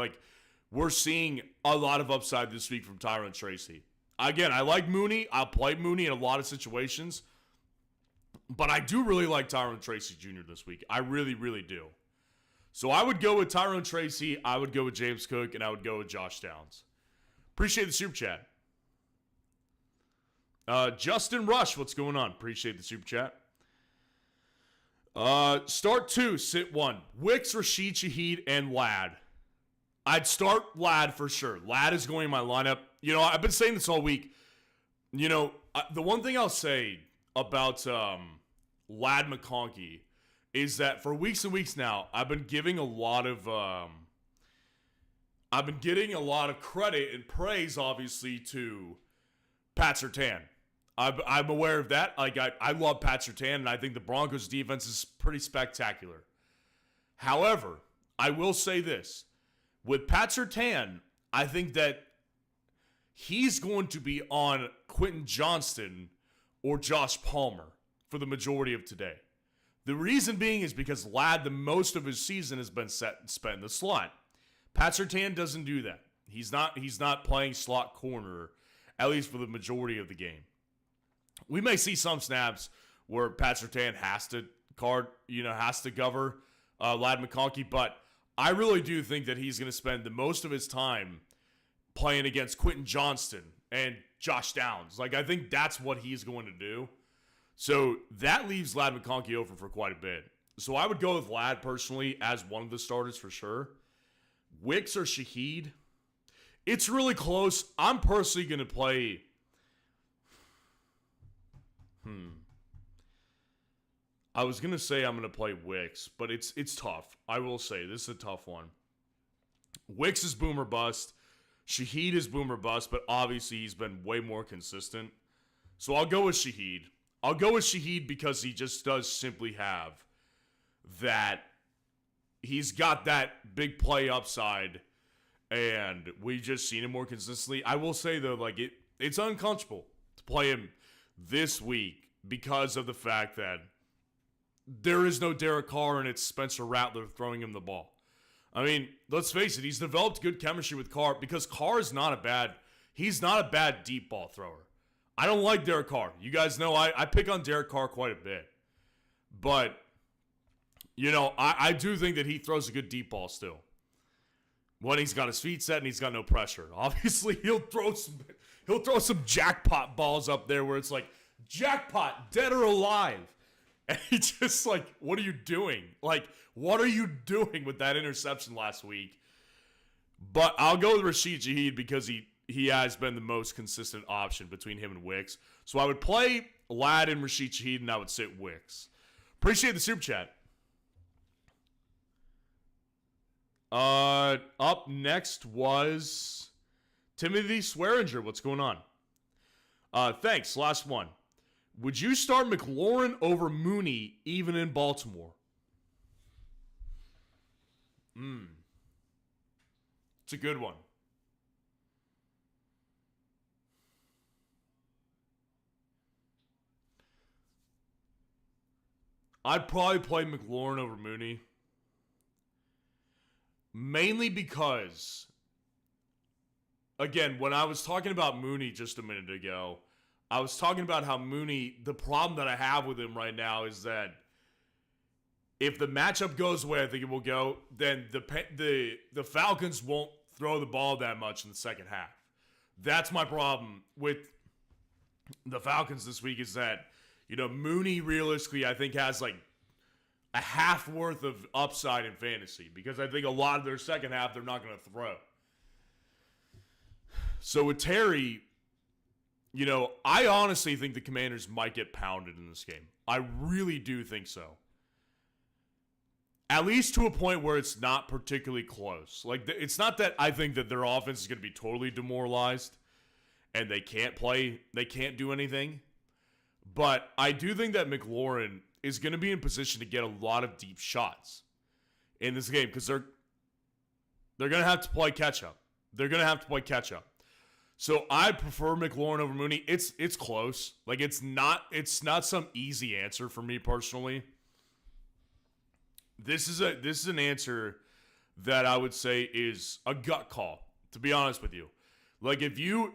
we're seeing a lot of upside this week from Tyrone Tracy. Again, I like Mooney. I'll play Mooney in a lot of situations. But I do really like Tyrone Tracy Jr. this week. I really, really do. So I would go with Tyrone Tracy. I would go with James Cook. And I would go with Josh Downs. Appreciate the super chat. Justin Rush, what's going on? Appreciate the super chat. Start 2, sit 1. Wicks, Rashid Shaheed, and Ladd. I'd start Ladd for sure. Ladd is going in my lineup. I've been saying this all week. The one thing I'll say about Ladd McConkey is that for weeks and weeks now, I've been getting a lot of credit and praise, obviously, to Pat Surtain. I'm aware of that. I love Pat Surtain, and I think the Broncos' defense is pretty spectacular. However, I will say this. With Pat Surtain, I think that he's going to be on Quentin Johnston or Josh Palmer for the majority of today. The reason being is because Ladd, the most of his season has been spent in the slot. Pat Surtain doesn't do that. He's not playing slot corner, at least for the majority of the game. We may see some snaps where Pat Surtain has to cover Ladd McConkey, but I really do think that he's going to spend the most of his time playing against Quentin Johnston and Josh Downs. Like, I think that's what he's going to do. So that leaves Ladd McConkey open for quite a bit. So I would go with Ladd personally as one of the starters for sure. Wicks or Shaheed? It's really close. I'm personally going to play... I was going to say I'm going to play Wicks, but it's tough. I will say, this is a tough one. Wicks is boom or bust. Shaheed is boom or bust, but obviously he's been way more consistent. So I'll go with Shaheed. I'll go with Shaheed because he just does simply have that. He's got that big play upside, and we've just seen him more consistently. I will say, though, like it's uncomfortable to play him this week because of the fact that there is no Derek Carr and it's Spencer Rattler throwing him the ball. I mean, let's face it, he's developed good chemistry with Carr because Carr is not a bad deep ball thrower. I don't like Derek Carr. You guys know I pick on Derek Carr quite a bit. But, I do think that he throws a good deep ball still. When he's got his feet set and he's got no pressure. Obviously, he'll throw some jackpot balls up there where it's like, jackpot, dead or alive. And he's just like, what are you doing? Like, what are you doing with that interception last week? But I'll go with Rashid Shaheed because he has been the most consistent option between him and Wicks. So I would play Ladd and Rashid Shaheed, and I would sit Wicks. Appreciate the super chat. Up next was Timothy Swearinger. What's going on? Thanks. Last one. Would you start McLaurin over Mooney even in Baltimore? It's a good one. I'd probably play McLaurin over Mooney. Mainly because, again, when I was talking about Mooney just a minute ago, I was talking about how Mooney, the problem that I have with him right now is that if the matchup goes the way I think it will go, then the Falcons won't throw the ball that much in the second half. That's my problem with the Falcons this week is that, Mooney realistically I think has like a half worth of upside in fantasy because I think a lot of their second half they're not going to throw. So with Terry, I honestly think the Commanders might get pounded in this game. I really do think so. At least to a point where it's not particularly close. Like, it's not that I think that their offense is going to be totally demoralized and they can't play, they can't do anything. But I do think that McLaurin is going to be in position to get a lot of deep shots in this game because they're going to have to play catch-up. So I prefer McLaurin over Mooney. It's close. Like it's not some easy answer for me personally. This is an answer that I would say is a gut call, to be honest with you. Like if you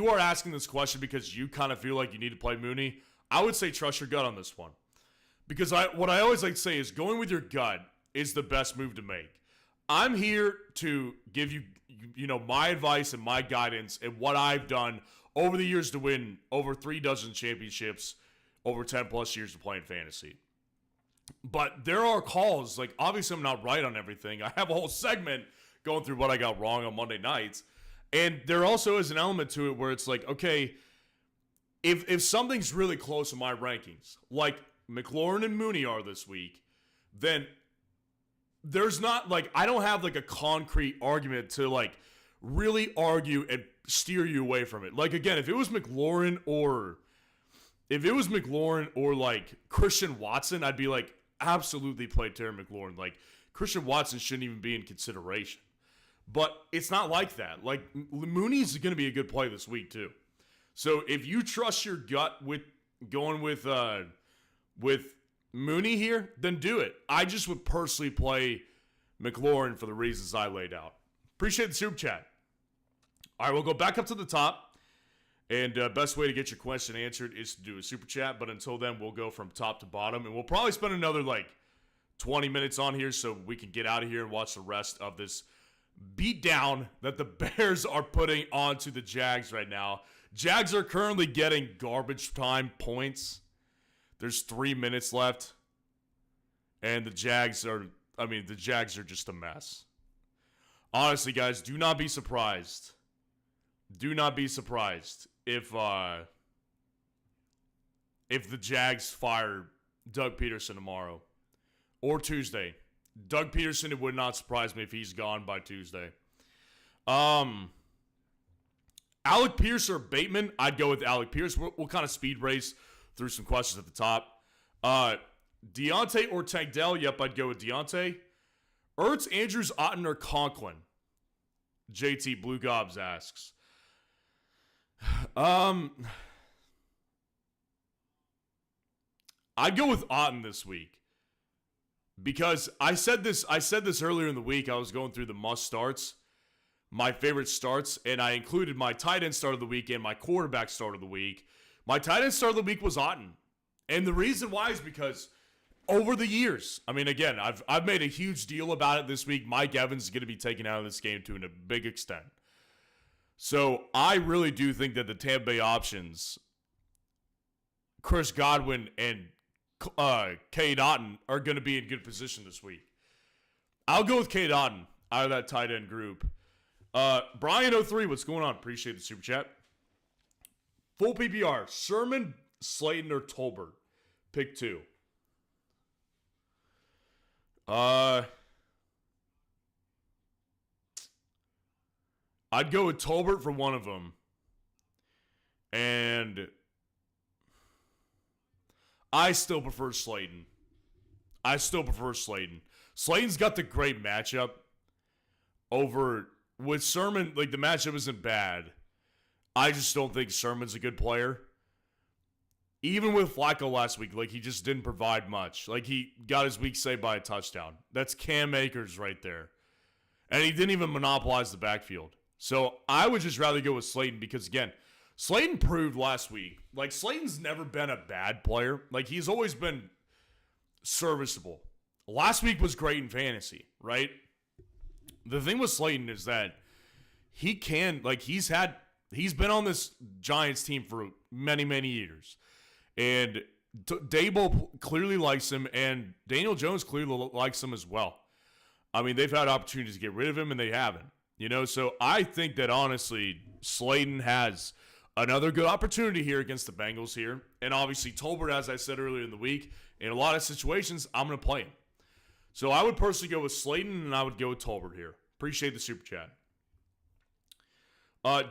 are asking this question because you kind of feel like you need to play Mooney, I would say trust your gut on this one. Because what I always like to say is going with your gut is the best move to make. I'm here to give you my advice and my guidance and what I've done over the years to win over 36 championships over 10 plus years of playing fantasy. But there are calls, like obviously I'm not right on everything. I have a whole segment going through what I got wrong on Monday nights. And there also is an element to it where it's like, okay, if something's really close in my rankings, like McLaurin and Mooney are this week, then there's not like I don't have like a concrete argument to like really argue and steer you away from it. Like again, if it was McLaurin or like Christian Watson, I'd be like absolutely play Terry McLaurin. Like Christian Watson shouldn't even be in consideration. But it's not like that. Like Mooney's going to be a good play this week too. So if you trust your gut with going with Mooney here, then do it. I just would personally play McLaurin for the reasons I laid out. Appreciate the super chat. All right, we'll go back up to the top. And best way to get your question answered is to do a super chat. But until then, we'll go from top to bottom. And we'll probably spend another 20 minutes on here so we can get out of here and watch the rest of this beatdown that the Bears are putting onto the Jags right now. Jags are currently getting garbage time points. There's 3 minutes left. And the Jags are just a mess. Honestly, guys, do not be surprised. Do not be surprised if the Jags fire Doug Peterson tomorrow or Tuesday. Doug Peterson, it would not surprise me if he's gone by Tuesday. Alec Pierce or Bateman? I'd go with Alec Pierce. We'll kind of speed race through some questions at the top. Deontay or Tank Dell? Yep, I'd go with Deontay. Ertz, Andrews, Otten, or Conklin? JT Blue Gobs asks. I'd go with Otten this week because I said this earlier in the week. I was going through the must starts, my favorite starts, and I included my tight end start of the week and my quarterback start of the week. My tight end start of the week was Otten, and the reason why is because over the years, again, I've made a huge deal about it this week. Mike Evans is going to be taken out of this game to a big extent. So I really do think that the Tampa Bay options, Chris Godwin and Cade Otton, are going to be in good position this week. I'll go with Cade Otton out of that tight end group. Brian03, what's going on? Appreciate the super chat. Full PPR, Sherman, Slayton, or Tolbert? Pick 2. I'd go with Tolbert for one of them. And I still prefer Slayton. Slayton's got the great matchup over with Sermon. The matchup isn't bad. I just don't think Sermon's a good player. Even with Flacco last week, he just didn't provide much. He got his week saved by a touchdown. That's Cam Akers right there. And he didn't even monopolize the backfield. So I would just rather go with Slayton because, again, Slayton proved last week. Slayton's never been a bad player. He's always been serviceable. Last week was great in fantasy, right? The thing with Slayton is that he can, he's been on this Giants team for many, many years. And Dable clearly likes him, and Daniel Jones clearly likes him as well. They've had opportunities to get rid of him, and they haven't. So I think that, honestly, Slayton has another good opportunity here against the Bengals here. And obviously, Tolbert, as I said earlier in the week, in a lot of situations, I'm going to play him. So I would personally go with Slayton, and I would go with Tolbert here. Appreciate the super chat.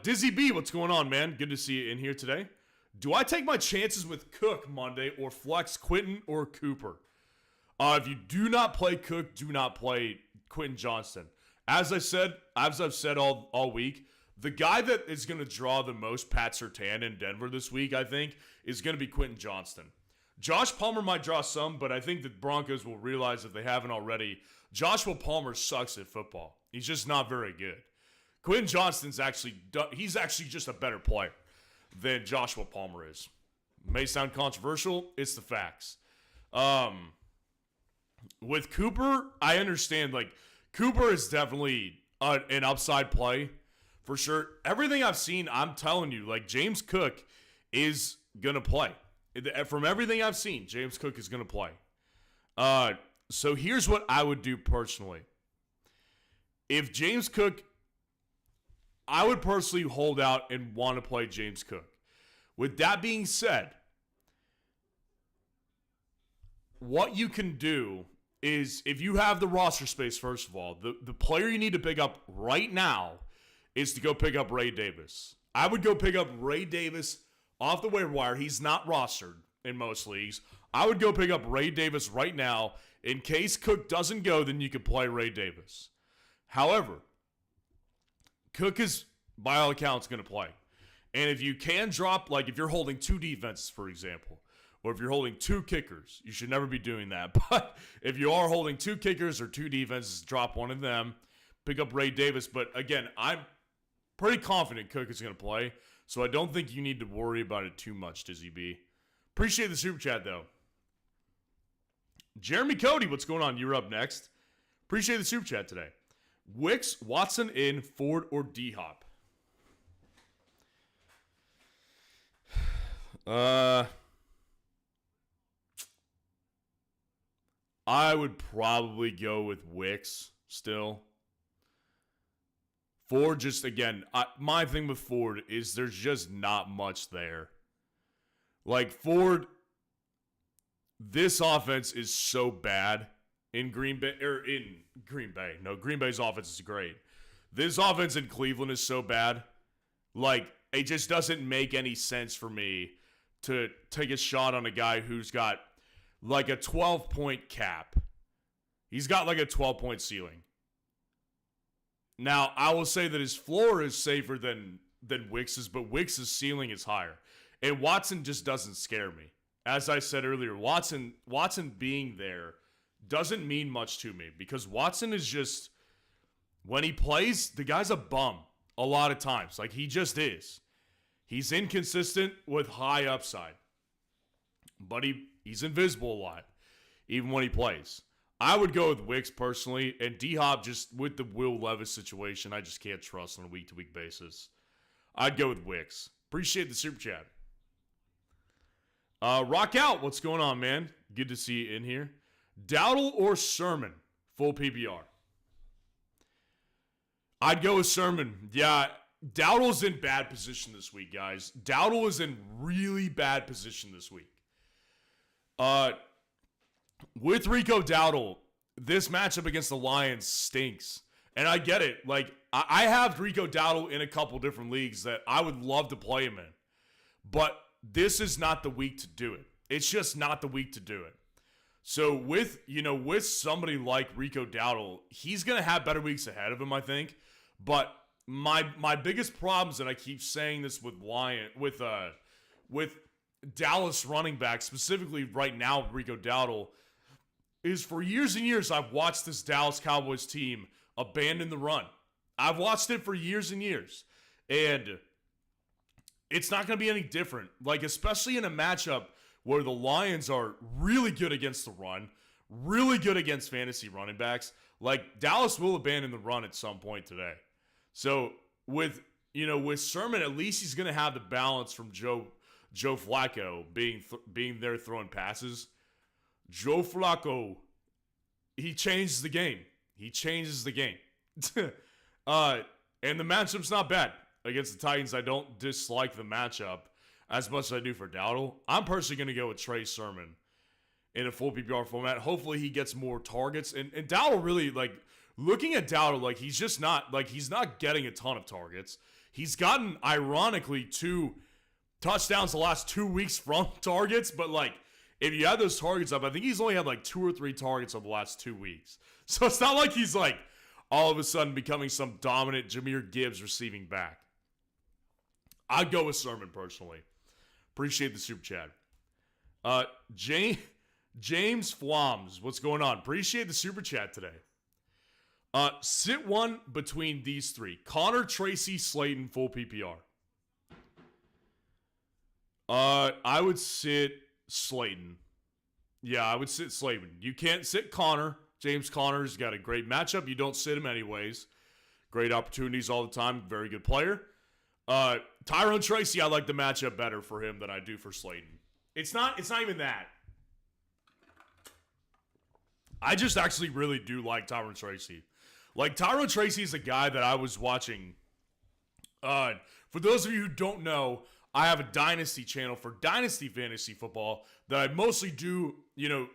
Dizzy B, what's going on, man? Good to see you in here today. Do I take my chances with Cook Monday or flex Quentin or Cooper? If you do not play Cook, do not play Quentin Johnston. As I've said all week, the guy that is going to draw the most Pat Surtain in Denver this week, I think, is going to be Quentin Johnston. Josh Palmer might draw some, but I think the Broncos will realize, if they haven't already, Joshua Palmer sucks at football. He's just not very good. Quentin Johnston's actually just a better player than Joshua Palmer is. May sound controversial. It's the facts. With Cooper, I understand, Cooper is definitely an upside play for sure. Everything I've seen, I'm telling you, James Cook is going to play. From everything I've seen, James Cook is going to play. So here's what I would do personally. If James Cook, I would personally hold out and want to play James Cook. With that being said, what you can do is, if you have the roster space, first of all, the player you need to pick up right now is to go pick up Ray Davis. I would go pick up Ray Davis off the waiver wire. He's not rostered in most leagues. I would go pick up Ray Davis right now. In case Cook doesn't go, then you could play Ray Davis. However, Cook is, by all accounts, going to play. And if you can drop, if you're holding two defenses, for example, or if you're holding 2 kickers, you should never be doing that. But if you are holding 2 kickers or 2 defenses, drop one of them, pick up Ray Davis. But again, I'm pretty confident Cook is going to play, so I don't think you need to worry about it too much, Dizzy B. Appreciate the super chat, though. Jeremy Cody, what's going on? You're up next. Appreciate the super chat today. Wicks, Watson in, Ford, or D-Hop? I would probably go with Wicks still. Ford just, again, my thing with Ford is there's just not much there. Like, Ford, this offense is so bad in Green Bay. No, Green Bay's offense is great. This offense in Cleveland is so bad. Like, it just doesn't make any sense for me to take a shot on a guy who's got like a 12-point cap. He's got like a 12-point ceiling. Now, I will say that his floor is safer than Wicks's, but Wicks's ceiling is higher. And Watson just doesn't scare me. As I said earlier, Watson being there doesn't mean much to me because Watson is just, when he plays, the guy's a bum a lot of times. Like, he just is. He's inconsistent with high upside. But he's invisible a lot, even when he plays. I would go with Wicks personally, and D-Hop just with the Will Levis situation, I just can't trust on a week-to-week basis. I'd go with Wicks. Appreciate the super chat. Rock out. What's going on, man? Good to see you in here. Dowdle or Sermon? Full PPR. I'd go with Sermon. Yeah, Dowdle's in bad position this week, guys. Dowdle is in really bad position this week. With Rico Dowdle, this matchup against the Lions stinks. And I get it. Like, I have Rico Dowdle in a couple different leagues that I would love to play him in. But this is not the week to do it. It's just not the week to do it. So with somebody like Rico Dowdle, he's going to have better weeks ahead of him, I think. But my biggest problems, and I keep saying this with Dallas running back, specifically right now Rico Dowdle, is for years and years I've watched this Dallas Cowboys team abandon the run. I've watched it for years and years. And it's not going to be any different. Like, especially in a matchup where the Lions are really good against the run, really good against fantasy running backs. Like, Dallas will abandon the run at some point today. So with Sermon, at least he's going to have the balance from Joe Flacco being there throwing passes. Joe Flacco, he changes the game. He changes the game. And the matchup's not bad. Against the Titans, I don't dislike the matchup as much as I do for Dowdle. I'm personally going to go with Trey Sermon in a full PPR format. Hopefully he gets more targets. And Dowdle really, like, looking at Dowdle, like, he's just not, like, he's not getting a ton of targets. He's gotten, ironically, 2 touchdowns the last 2 weeks from targets. But, like, if you add those targets up, I think he's only had, like, 2 or 3 targets over the last 2 weeks. So it's not like he's, like, all of a sudden becoming some dominant Jahmyr Gibbs receiving back. I'd go with Sermon personally. Appreciate the super chat. James Flams, what's going on? Appreciate the super chat today. Sit one between these 3. Connor, Tracy, Slayton, full PPR. I would sit Slayton. Yeah, I would sit Slayton. You can't sit Connor. James Conner's got a great matchup. You don't sit him anyways. Great opportunities all the time. Very good player. Tyrone Tracy, I like the matchup better for him than I do for Slayton. It's not even that. I just actually really do like Tyrone Tracy. Like, Tyrone Tracy is a guy that I was watching. For those of you who don't know, I have a Dynasty channel for Dynasty Fantasy Football that I mostly do,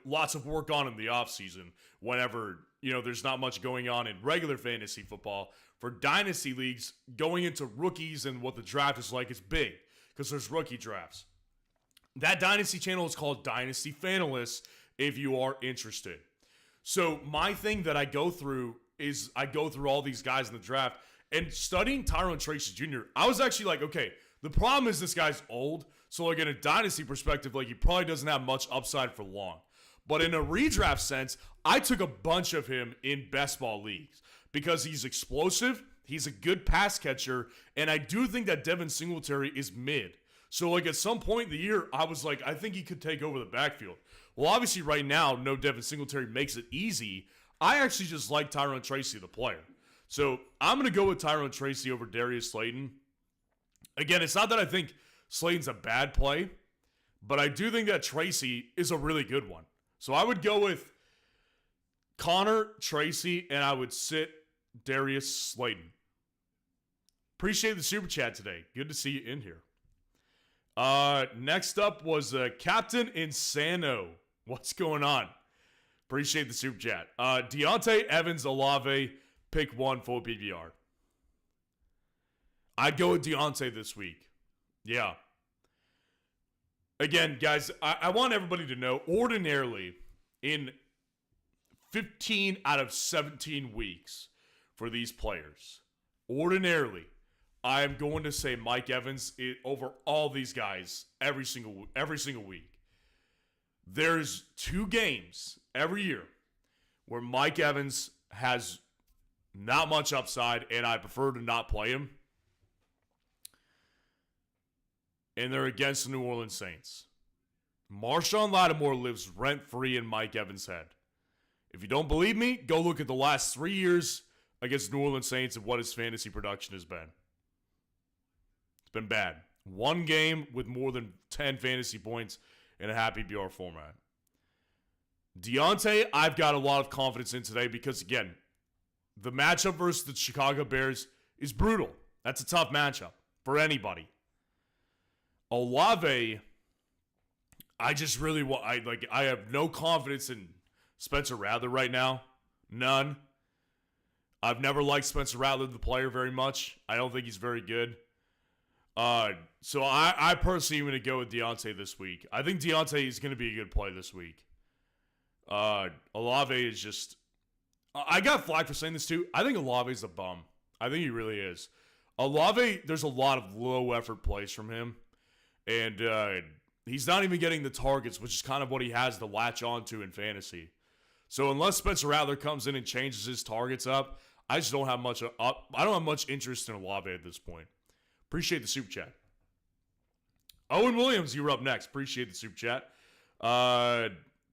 lots of work on in the offseason whenever, there's not much going on in regular fantasy football. For Dynasty leagues, going into rookies and what the draft is like is big because there's rookie drafts. That Dynasty channel is called Dynasty Fanalysts if you are interested. So my thing that I go through is I go through all these guys in the draft and studying Tyrone Tracy Jr., I was actually like, okay, the problem is this guy's old, So, like, in a dynasty perspective, like, he probably doesn't have much upside for long. But in a redraft sense, I took a bunch of him in best ball leagues because he's explosive, he's a good pass catcher, and I do think that Devin Singletary is mid. So, like, at some point in the year, I was like, I think he could take over the backfield. Well, obviously, right now, no Devin Singletary makes it easy. I actually just like Tyrone Tracy, the player. So, I'm going to go with Tyrone Tracy over Darius Slayton. Again, it's not that I think Slayton's a bad play, but I do think that Tracy is a really good one. So I would go with Connor, Tracy, and I would sit Darius Slayton. Appreciate the super chat today. Good to see you in here. Next up was Captain Insano. What's going on? Appreciate the super chat. Deontay Evans Olave, pick 1 full PPR. I'd go with Deontay this week. Yeah. Again, guys, I want everybody to know, ordinarily, in 15 out of 17 weeks for these players, ordinarily, I am going to say Mike Evans over all these guys every single week. There's 2 games every year where Mike Evans has not much upside, and I prefer to not play him. And they're against the New Orleans Saints. Marshawn Lattimore lives rent-free in Mike Evans' head. If you don't believe me, go look at the last 3 years against the New Orleans Saints and what his fantasy production has been. It's been bad. 1 game with more than 10 fantasy points in a happy BR format. Deontay, I've got a lot of confidence in today because, again, the matchup versus the Chicago Bears is brutal. That's a tough matchup for anybody. Olave, I just really want. I have no confidence in Spencer Rattler right now. None. I've never liked Spencer Rattler, the player, very much. I don't think he's very good. So I personally am going to go with Deontay this week. I think Deontay is going to be a good play this week. Olave is just. I got flack for saying this too. I think Olave is a bum. I think he really is. Olave, there's a lot of low effort plays from him. And he's not even getting the targets, which is kind of what he has to latch onto in fantasy. So unless Spencer Rattler comes in and changes his targets up, I just don't have much. I don't have much interest in Olave at this point. Appreciate the super chat. Owen Williams, you were up next. Appreciate the super chat.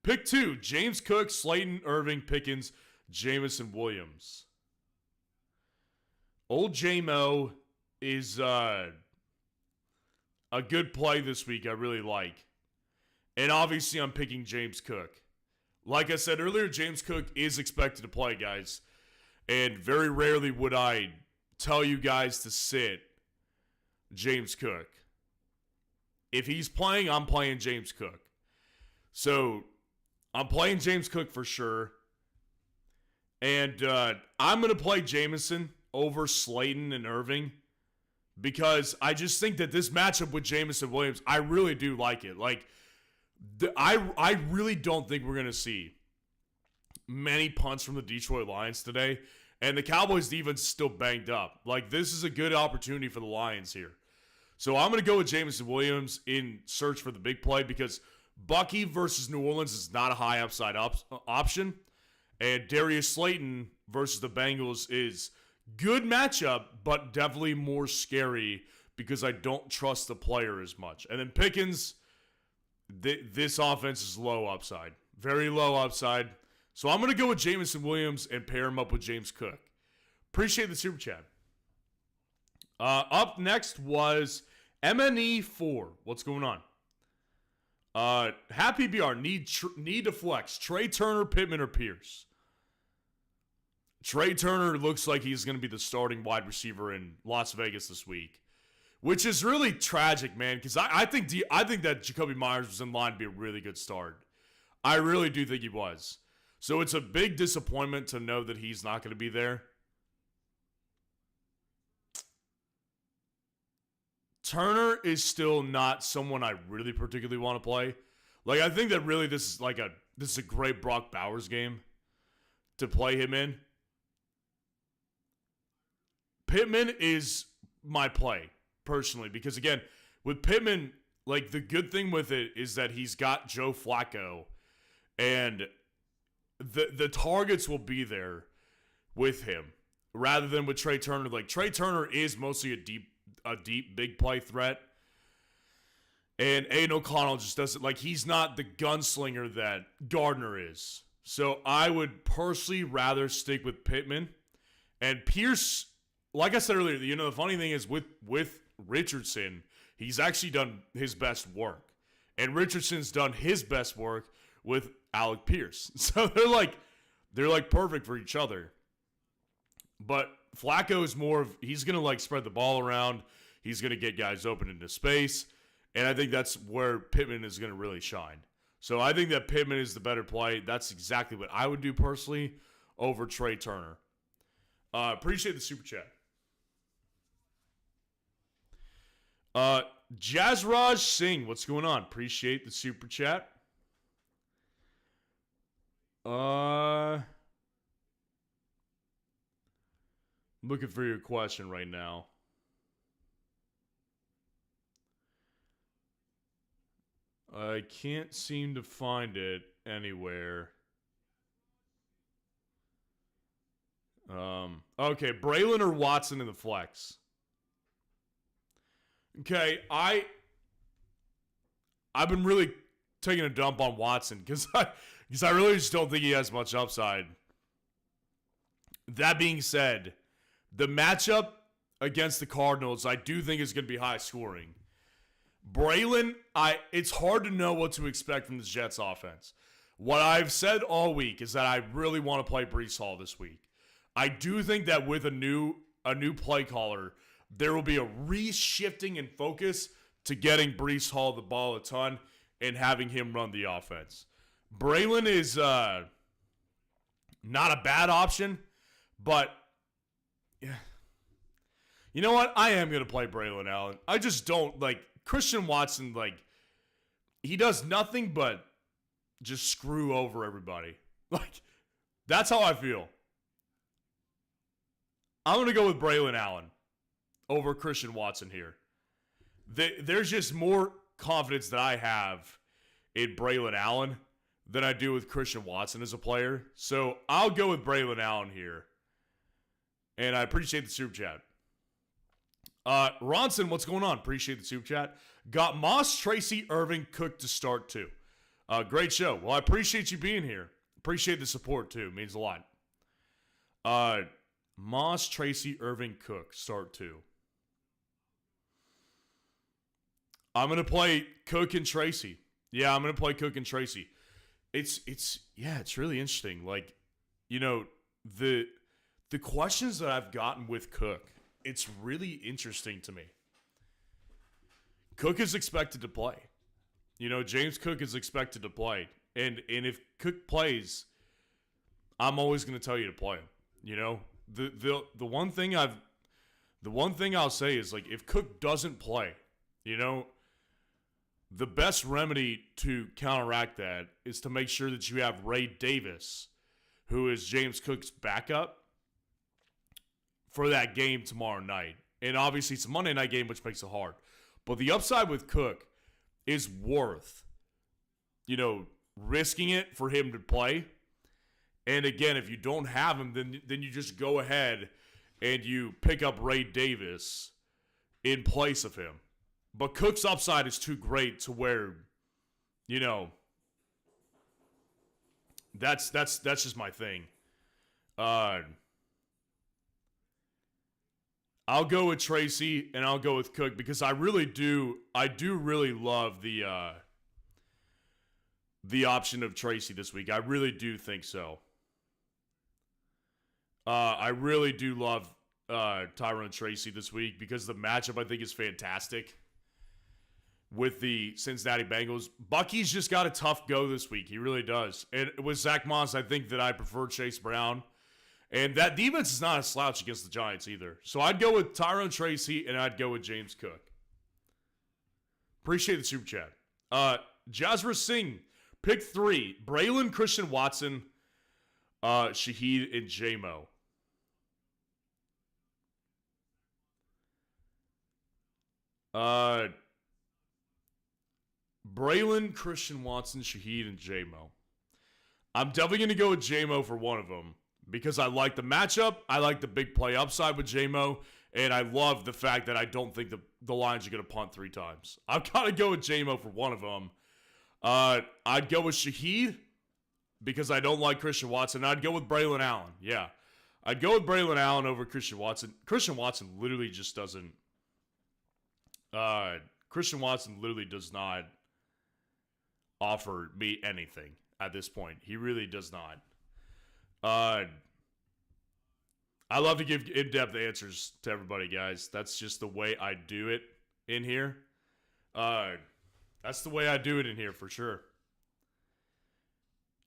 Pick 2: James Cook, Slayton, Irving, Pickens, Jamison Williams. Old J-Mo is a good play this week I really like. And obviously I'm picking James Cook. Like I said earlier, James Cook is expected to play, guys. And very rarely would I tell you guys to sit James Cook. If he's playing, I'm playing James Cook. So I'm playing James Cook for sure. And I'm going to play Jamison over Slayton and Irving. Because I just think that this matchup with Jamison Williams, I really do like it. Like, I really don't think we're going to see many punts from the Detroit Lions today. And the Cowboys defense is still banged up. Like, this is a good opportunity for the Lions here. So I'm going to go with Jamison Williams in search for the big play because Bucky versus New Orleans is not a high upside option. And Darius Slayton versus the Bengals is good matchup, but definitely more scary because I don't trust the player as much. And then Pickens, this offense is low upside. Very low upside. So I'm going to go with Jamison Williams and pair him up with James Cook. Appreciate the super chat. Up next was MNE4. What's going on? Happy BR. Need to flex. Trey Turner, Pittman, or Pierce? Trey Turner looks like he's going to be the starting wide receiver in Las Vegas this week, which is really tragic, man, because I think that Jacoby Myers was in line to be a really good start. I really do think he was. So it's a big disappointment to know that he's not going to be there. Turner is still not someone I really particularly want to play. Like, I think that really this is a great Brock Bowers game to play him in. Pittman is my play, personally, because, again, with Pittman, like the good thing with it is that he's got Joe Flacco, and the targets will be there with him rather than with Trey Turner. Like Trey Turner is mostly a deep big play threat. And Aiden O'Connell just doesn't, like, he's not the gunslinger that Gardner is. So I would personally rather stick with Pittman. And Pierce, like I said earlier, the funny thing is with Richardson, he's actually done his best work. And Richardson's done his best work with Alec Pierce. So they're like perfect for each other. But Flacco is he's going to like spread the ball around. He's going to get guys open into space. And I think that's where Pittman is going to really shine. So I think that Pittman is the better play. That's exactly what I would do personally over Trey Turner. Appreciate the super chat. Jazraj Singh, what's going on? Appreciate the super chat. Looking for your question right now. I can't seem to find it anywhere. Okay, Braylon or Watson in the flex? Okay, I've been really taking a dump on Watson because I really just don't think he has much upside. That being said, the matchup against the Cardinals, I do think is going to be high scoring. Braylon, it's hard to know what to expect from this Jets offense. What I've said all week is that I really want to play Breece Hall this week. I do think that with a new play caller, there will be a reshifting and focus to getting Breece Hall the ball a ton and having him run the offense. Braylon is not a bad option, but yeah. You know what? I am going to play Braylon Allen. I just don't like Christian Watson, like, he does nothing but just screw over everybody. Like, that's how I feel. I'm going to go with Braylon Allen over Christian Watson here. There's just more confidence that I have in Braylon Allen than I do with Christian Watson as a player. So I'll go with Braylon Allen here. And I appreciate the super chat. Ronson, what's going on? Appreciate the super chat. Got Moss, Tracy, Irving, Cook to start too. Great show. Well, I appreciate you being here. Appreciate the support too. Means a lot. Moss, Tracy, Irving, Cook start too. I'm gonna play Cook and Tracy. Yeah, I'm gonna play Cook and Tracy. It's really interesting. Like, the questions that I've gotten with Cook. It's really interesting to me. Cook is expected to play. James Cook is expected to play. And if Cook plays, I'm always going to tell you to play him. The one thing I'll say is, like, if Cook doesn't play, the best remedy to counteract that is to make sure that you have Ray Davis, who is James Cook's backup, for that game tomorrow night. And obviously it's a Monday night game, which makes it hard. But the upside with Cook is worth, risking it for him to play. And again, if you don't have him, then you just go ahead and you pick up Ray Davis in place of him. But Cook's upside is too great to where, that's just my thing. I'll go with Tracy and I'll go with Cook because I do really love the option of Tracy this week. I really do think so. I really do love Tyrone Tracy this week because the matchup I think is fantastic with the Cincinnati Bengals. Bucky's just got a tough go this week. He really does. And with Zach Moss, I think that I prefer Chase Brown. And that defense is not a slouch against the Giants either. So I'd go with Tyrone Tracy and I'd go with James Cook. Appreciate the super chat. Jazra Singh, pick 3. Braylon, Christian Watson, Shaheed, and J-Mo. Braylon, Christian Watson, Shaheed, and J-Mo. I'm definitely going to go with J-Mo for one of them because I like the matchup. I like the big play upside with J-Mo, and I love the fact that I don't think the Lions are going to punt 3 times. I've got to go with J-Mo for one of them. I'd go with Shaheed because I don't like Christian Watson. I'd go with Braylon Allen. Yeah. I'd go with Braylon Allen over Christian Watson. Christian Watson literally just doesn't. Christian Watson literally does not offer me anything at this point. He really does not. I love to give in-depth answers to everybody, guys. That's just the way I do it in here. That's the way I do it in here for sure.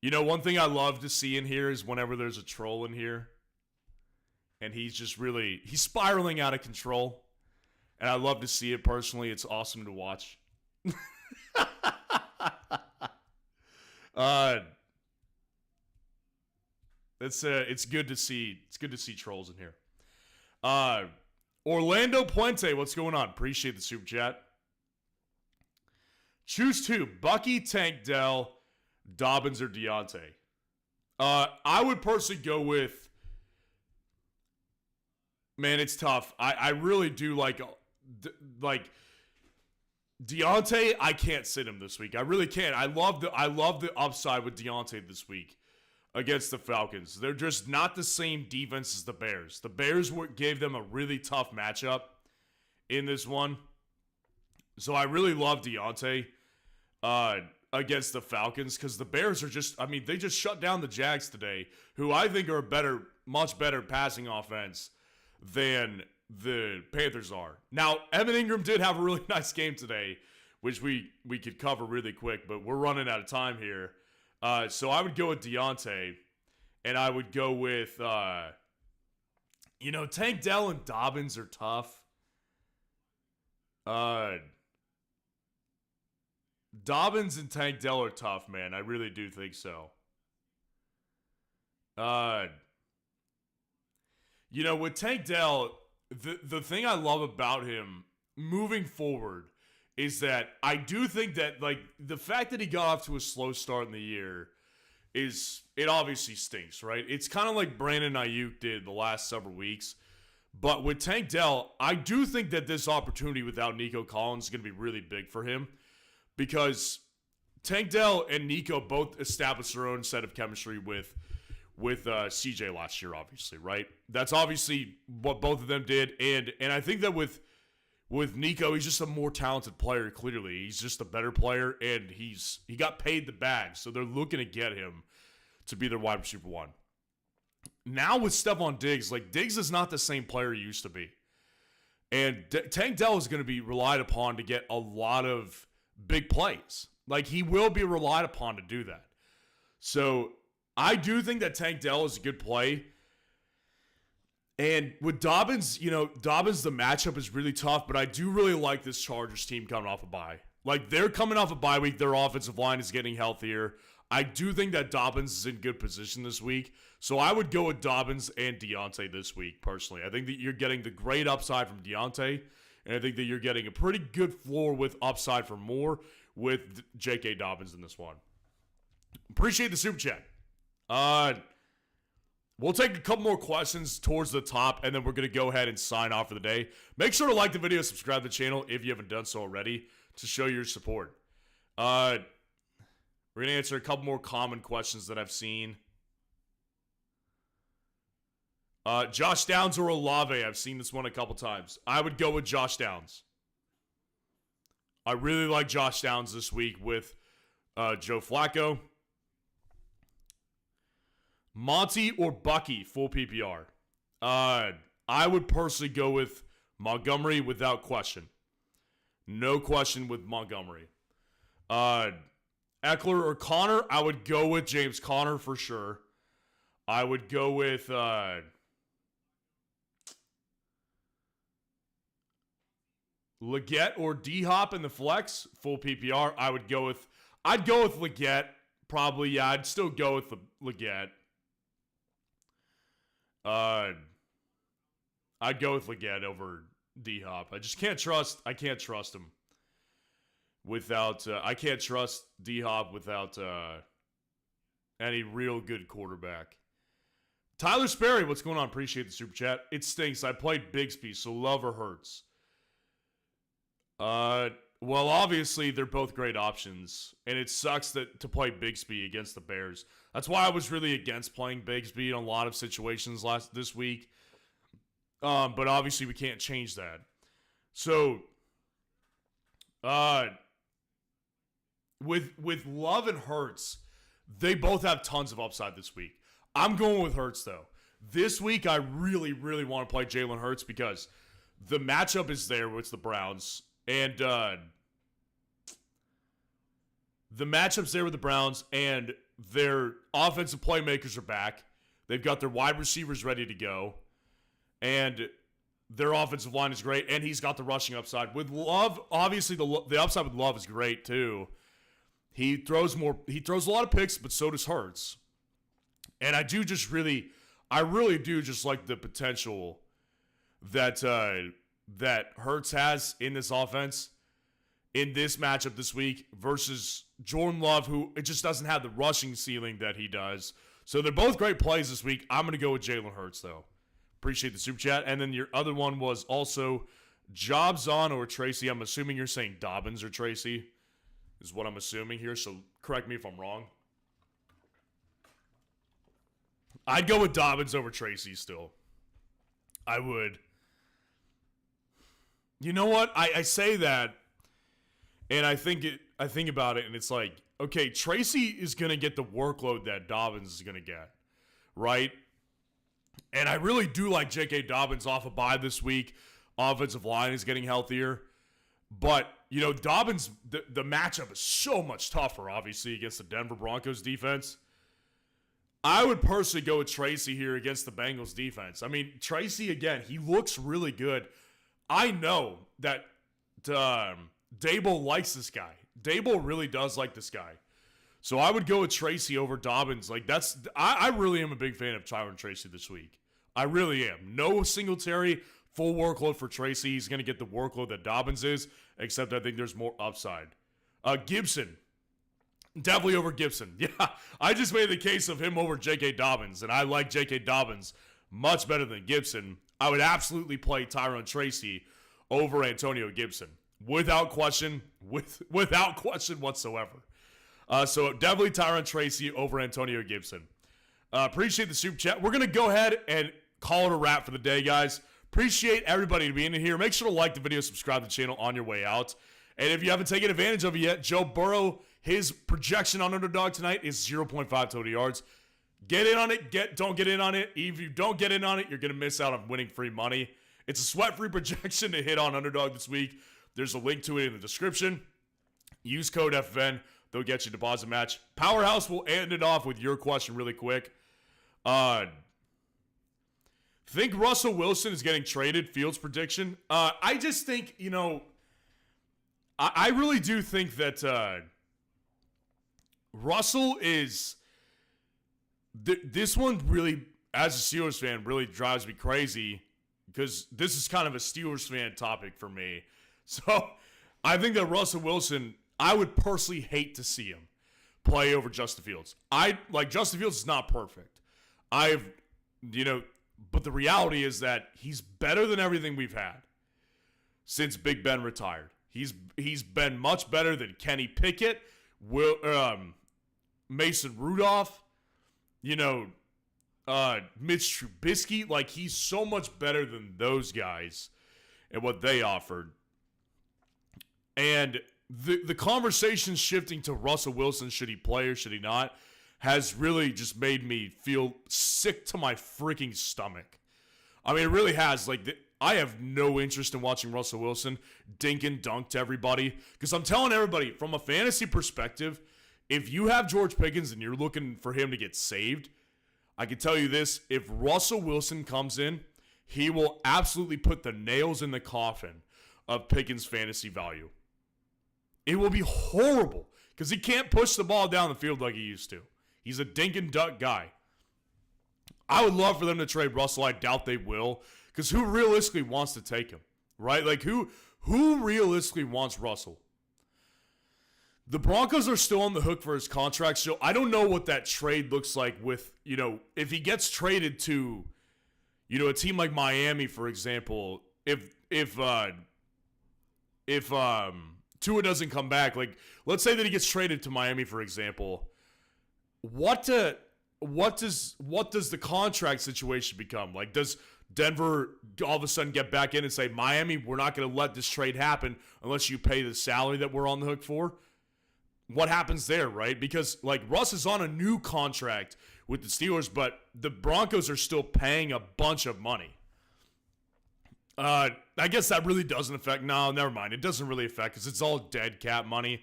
You know, one thing I love to see in here is whenever there's a troll in here and he's spiraling out of control. And I love to see it personally. It's awesome to watch. It's good to see. It's good to see trolls in here. Orlando Puente, what's going on? Appreciate the super chat. Choose 2: Bucky, Tank Dell, Dobbins, or Deontay. I would personally go with. Man, it's tough. I really do like Deontay. I can't sit him this week. I really can't. I love the upside with Deontay this week against the Falcons. They're just not the same defense as the Bears. The Bears gave them a really tough matchup in this one. So I really love Deontay against the Falcons because the Bears are just, they just shut down the Jags today, who I think are a much better passing offense than the Panthers are. Now, Evan Ingram did have a really nice game today, which we could cover really quick, but we're running out of time here. So I would go with Deontay, and I would go with, Tank Dell and Dobbins are tough. Dobbins and Tank Dell are tough, man. I really do think so. With Tank Dell, the thing I love about him moving forward is that I do think that, the fact that he got off to a slow start in the year it obviously stinks, right? It's kind of like Brandon Ayuk did the last several weeks. But with Tank Dell, I do think that this opportunity without Nico Collins is going to be really big for him because Tank Dell and Nico both established their own set of chemistry with CJ last year, obviously, right? That's obviously what both of them did. And I think that with Nico, he's just a more talented player, clearly. He's just a better player, and he got paid the bag, so they're looking to get him to be their wide receiver 1. Now with Stephon Diggs, Diggs is not the same player he used to be. And Tank Dell is going to be relied upon to get a lot of big plays. He will be relied upon to do that. So I do think that Tank Dell is a good play. And with Dobbins, Dobbins, the matchup is really tough, but I do really like this Chargers team coming off a bye. They're coming off a bye week. Their offensive line is getting healthier. I do think that Dobbins is in good position this week. So I would go with Dobbins and Deontay this week, personally. I think that you're getting the great upside from Deontay, and I think that you're getting a pretty good floor with upside for more with J.K. Dobbins in this one. Appreciate the super chat. We'll take a couple more questions towards the top, and then we're going to go ahead and sign off for the day. Make sure to like the video, subscribe to the channel if you haven't done so already to show your support. We're going to answer a couple more common questions that I've seen. Josh Downs or Olave? I've seen this one a couple times. I would go with Josh Downs. I really like Josh Downs this week with Joe Flacco. Monty or Bucky, full PPR. I would personally go with Montgomery without question. No question with Montgomery. Eckler or Connor, I would go with James Conner for sure. I would go with Leggett or D-Hop in the flex, full PPR. I'd go with Leggett, probably. Yeah, I'd still go with Leggett. I'd go with Leggett over D-Hop. I can't trust him. without I can't trust D-Hop without any real good quarterback. Tyler Sperry, what's going on? Appreciate the super chat. It stinks. I played Bigsby, so love or hurts. Well, obviously they're both great options, and it sucks that to play Bigsby against the Bears. That's why I was really against playing Bigsby in a lot of situations this week. But obviously we can't change that. So, with Love and Hurts, they both have tons of upside this week. I'm going with Hurts though. This week I really, really want to play Jalen Hurts because the matchup is there with the Browns. And the matchup's there with the Browns, and their offensive playmakers are back. They've got their wide receivers ready to go, and their offensive line is great, and he's got the rushing upside. With Love, obviously the upside with Love is great too. He throws a lot of picks, but so does Hurts. And I really do just like the potential that Hurts has in this offense in this matchup this week versus Jordan Love, who it just doesn't have the rushing ceiling that he does. So they're both great plays this week. I'm going to go with Jalen Hurts, though. Appreciate the super chat. And then your other one was also Jobson or Tracy. I'm assuming you're saying Dobbins or Tracy is what I'm assuming here. So correct me if I'm wrong. I'd go with Dobbins over Tracy still. I would. You know what? I say that, and I think about it, and it's like, okay, Tracy is going to get the workload that Dobbins is going to get, right? And I really do like J.K. Dobbins off a bye this week. Offensive line is getting healthier. But, you know, Dobbins, the matchup is so much tougher, obviously, against the Denver Broncos defense. I would personally go with Tracy here against the Bengals defense. I mean, Tracy, again, he looks really good. I know that Dable likes this guy. Dable really does like this guy. So I would go with Tracy over Dobbins. Like I really am a big fan of Tyron Tracy this week. I really am. No Singletary, full workload for Tracy. He's going to get the workload that Dobbins is, except I think there's more upside. Gibson. Definitely over Gibson. Yeah, I just made the case of him over J.K. Dobbins, and I like J.K. Dobbins much better than Gibson. I would absolutely play Tyron Tracy over Antonio Gibson. Without question whatsoever. So definitely Tyron Tracy over Antonio Gibson. Appreciate the super chat. We're going to go ahead and call it a wrap for the day, guys. Appreciate everybody being in here. Make sure to like the video, subscribe to the channel on your way out. And if you haven't taken advantage of it yet, Joe Burrow, his projection on underdog tonight is 0.5 total yards. Get in on it. Don't get in on it. If you don't get in on it, you're going to miss out on winning free money. It's a sweat-free projection to hit on underdog this week. There's a link to it in the description. Use code FFN. They'll get you a deposit match. Powerhouse will end it off with your question really quick. Think Russell Wilson is getting traded? Fields prediction. I just think, you know, I really do think that Russell is... This one really, as a Steelers fan, really drives me crazy because this is kind of a Steelers fan topic for me. So I think that Russell Wilson, I would personally hate to see him play over Justin Fields. Justin Fields is not perfect. But the reality is that he's better than everything we've had since Big Ben retired. He's been much better than Kenny Pickett, Mason Rudolph, Mitch Trubisky. Like, he's so much better than those guys and what they offered. And the conversation shifting to Russell Wilson, should he play or should he not, has really just made me feel sick to my freaking stomach. I mean, it really has. I have no interest in watching Russell Wilson dink and dunk to everybody. Because I'm telling everybody, from a fantasy perspective, if you have George Pickens and you're looking for him to get saved, I can tell you this. If Russell Wilson comes in, he will absolutely put the nails in the coffin of Pickens' fantasy value. It will be horrible because he can't push the ball down the field like he used to. He's a dink and dunk guy. I would love for them to trade Russell. I doubt they will, because who realistically wants to take him, right? Like, who realistically wants Russell? The Broncos are still on the hook for his contract, so I don't know what that trade looks like with, if he gets traded to, a team like Miami, for example, if Tua doesn't come back, like, let's say that he gets traded to Miami, for example, what does the contract situation become? Like, does Denver all of a sudden get back in and say, Miami, we're not going to let this trade happen unless you pay the salary that we're on the hook for? What happens there, right? Because, like, Russ is on a new contract with the Steelers, but the Broncos are still paying a bunch of money. I guess that really doesn't affect. No, never mind. It doesn't really affect because it's all dead cap money.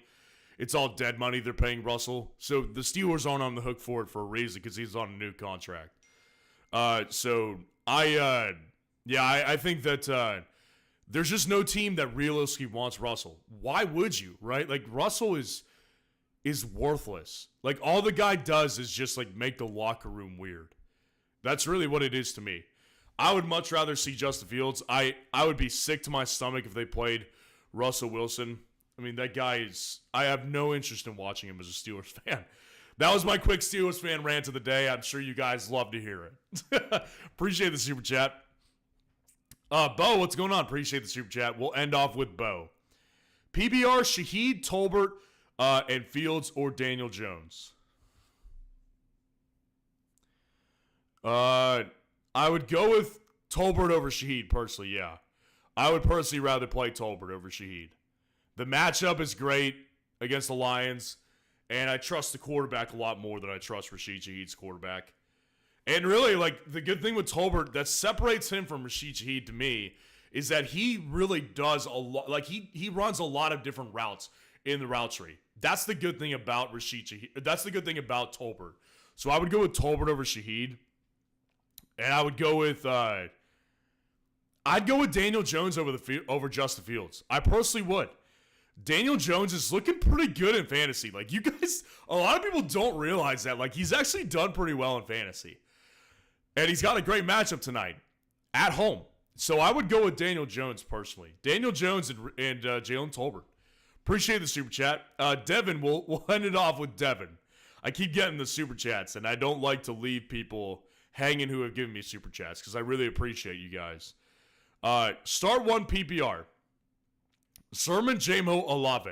It's all dead money they're paying Russell. So the Steelers aren't on the hook for it for a reason because he's on a new contract. I think that there's just no team that realistically wants Russell. Why would you, right? Like, Russell is worthless. Like, all the guy does is just, like, make the locker room weird. That's really what it is to me. I would much rather see Justin Fields. I would be sick to my stomach if they played Russell Wilson. I mean, that guy is... I have no interest in watching him as a Steelers fan. That was my quick Steelers fan rant of the day. I'm sure you guys love to hear it. Appreciate the super chat. Bo, what's going on? Appreciate the super chat. We'll end off with Bo. PBR, Shaheed, Tolbert, and Fields or Daniel Jones? I would go with Tolbert over Shaheed, personally, yeah. I would personally rather play Tolbert over Shaheed. The matchup is great against the Lions, and I trust the quarterback a lot more than I trust Rashid Shaheed's quarterback. And really, like, the good thing with Tolbert that separates him from Rashid Shaheed to me is that he really does a lot. Like, he runs a lot of different routes in the route tree. That's the good thing about Rashid Shaheed. That's the good thing about Tolbert. So I would go with Tolbert over Shaheed. And I would go with Daniel Jones over Justin Fields. I personally would. Daniel Jones is looking pretty good in fantasy. Like, you guys, a lot of people don't realize that. Like, he's actually done pretty well in fantasy. And he's got a great matchup tonight at home. So I would go with Daniel Jones personally. Daniel Jones and Jalen Tolbert. Appreciate the super chat. Devin, we'll end it off with Devin. I keep getting the super chats, and I don't like to leave people hanging who have given me super chats because I really appreciate you guys. Start one PPR. Sermon, J-Mo, Olave.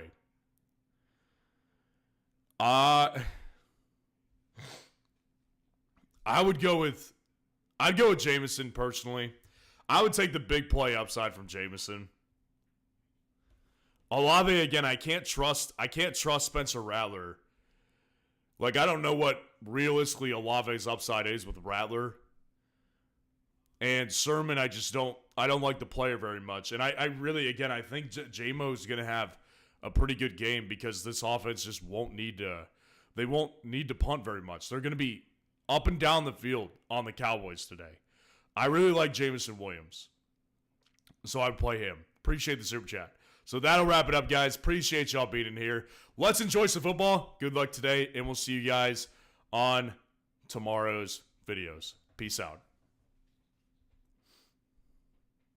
I'd go with Jameson personally. I would take the big play upside from Jameson. Olave, again, I can't trust Spencer Rattler. Like, I don't know what realistically Olave's upside is with Rattler. And Sermon, I don't like the player very much. And I really, again, I think J-Mo's going to have a pretty good game because this offense just won't need to punt very much. They're going to be up and down the field on the Cowboys today. I really like Jameson Williams. So I'd play him. Appreciate the super chat. So that'll wrap it up, guys. Appreciate y'all being in here. Let's enjoy some football. Good luck today, and we'll see you guys on tomorrow's videos. Peace out.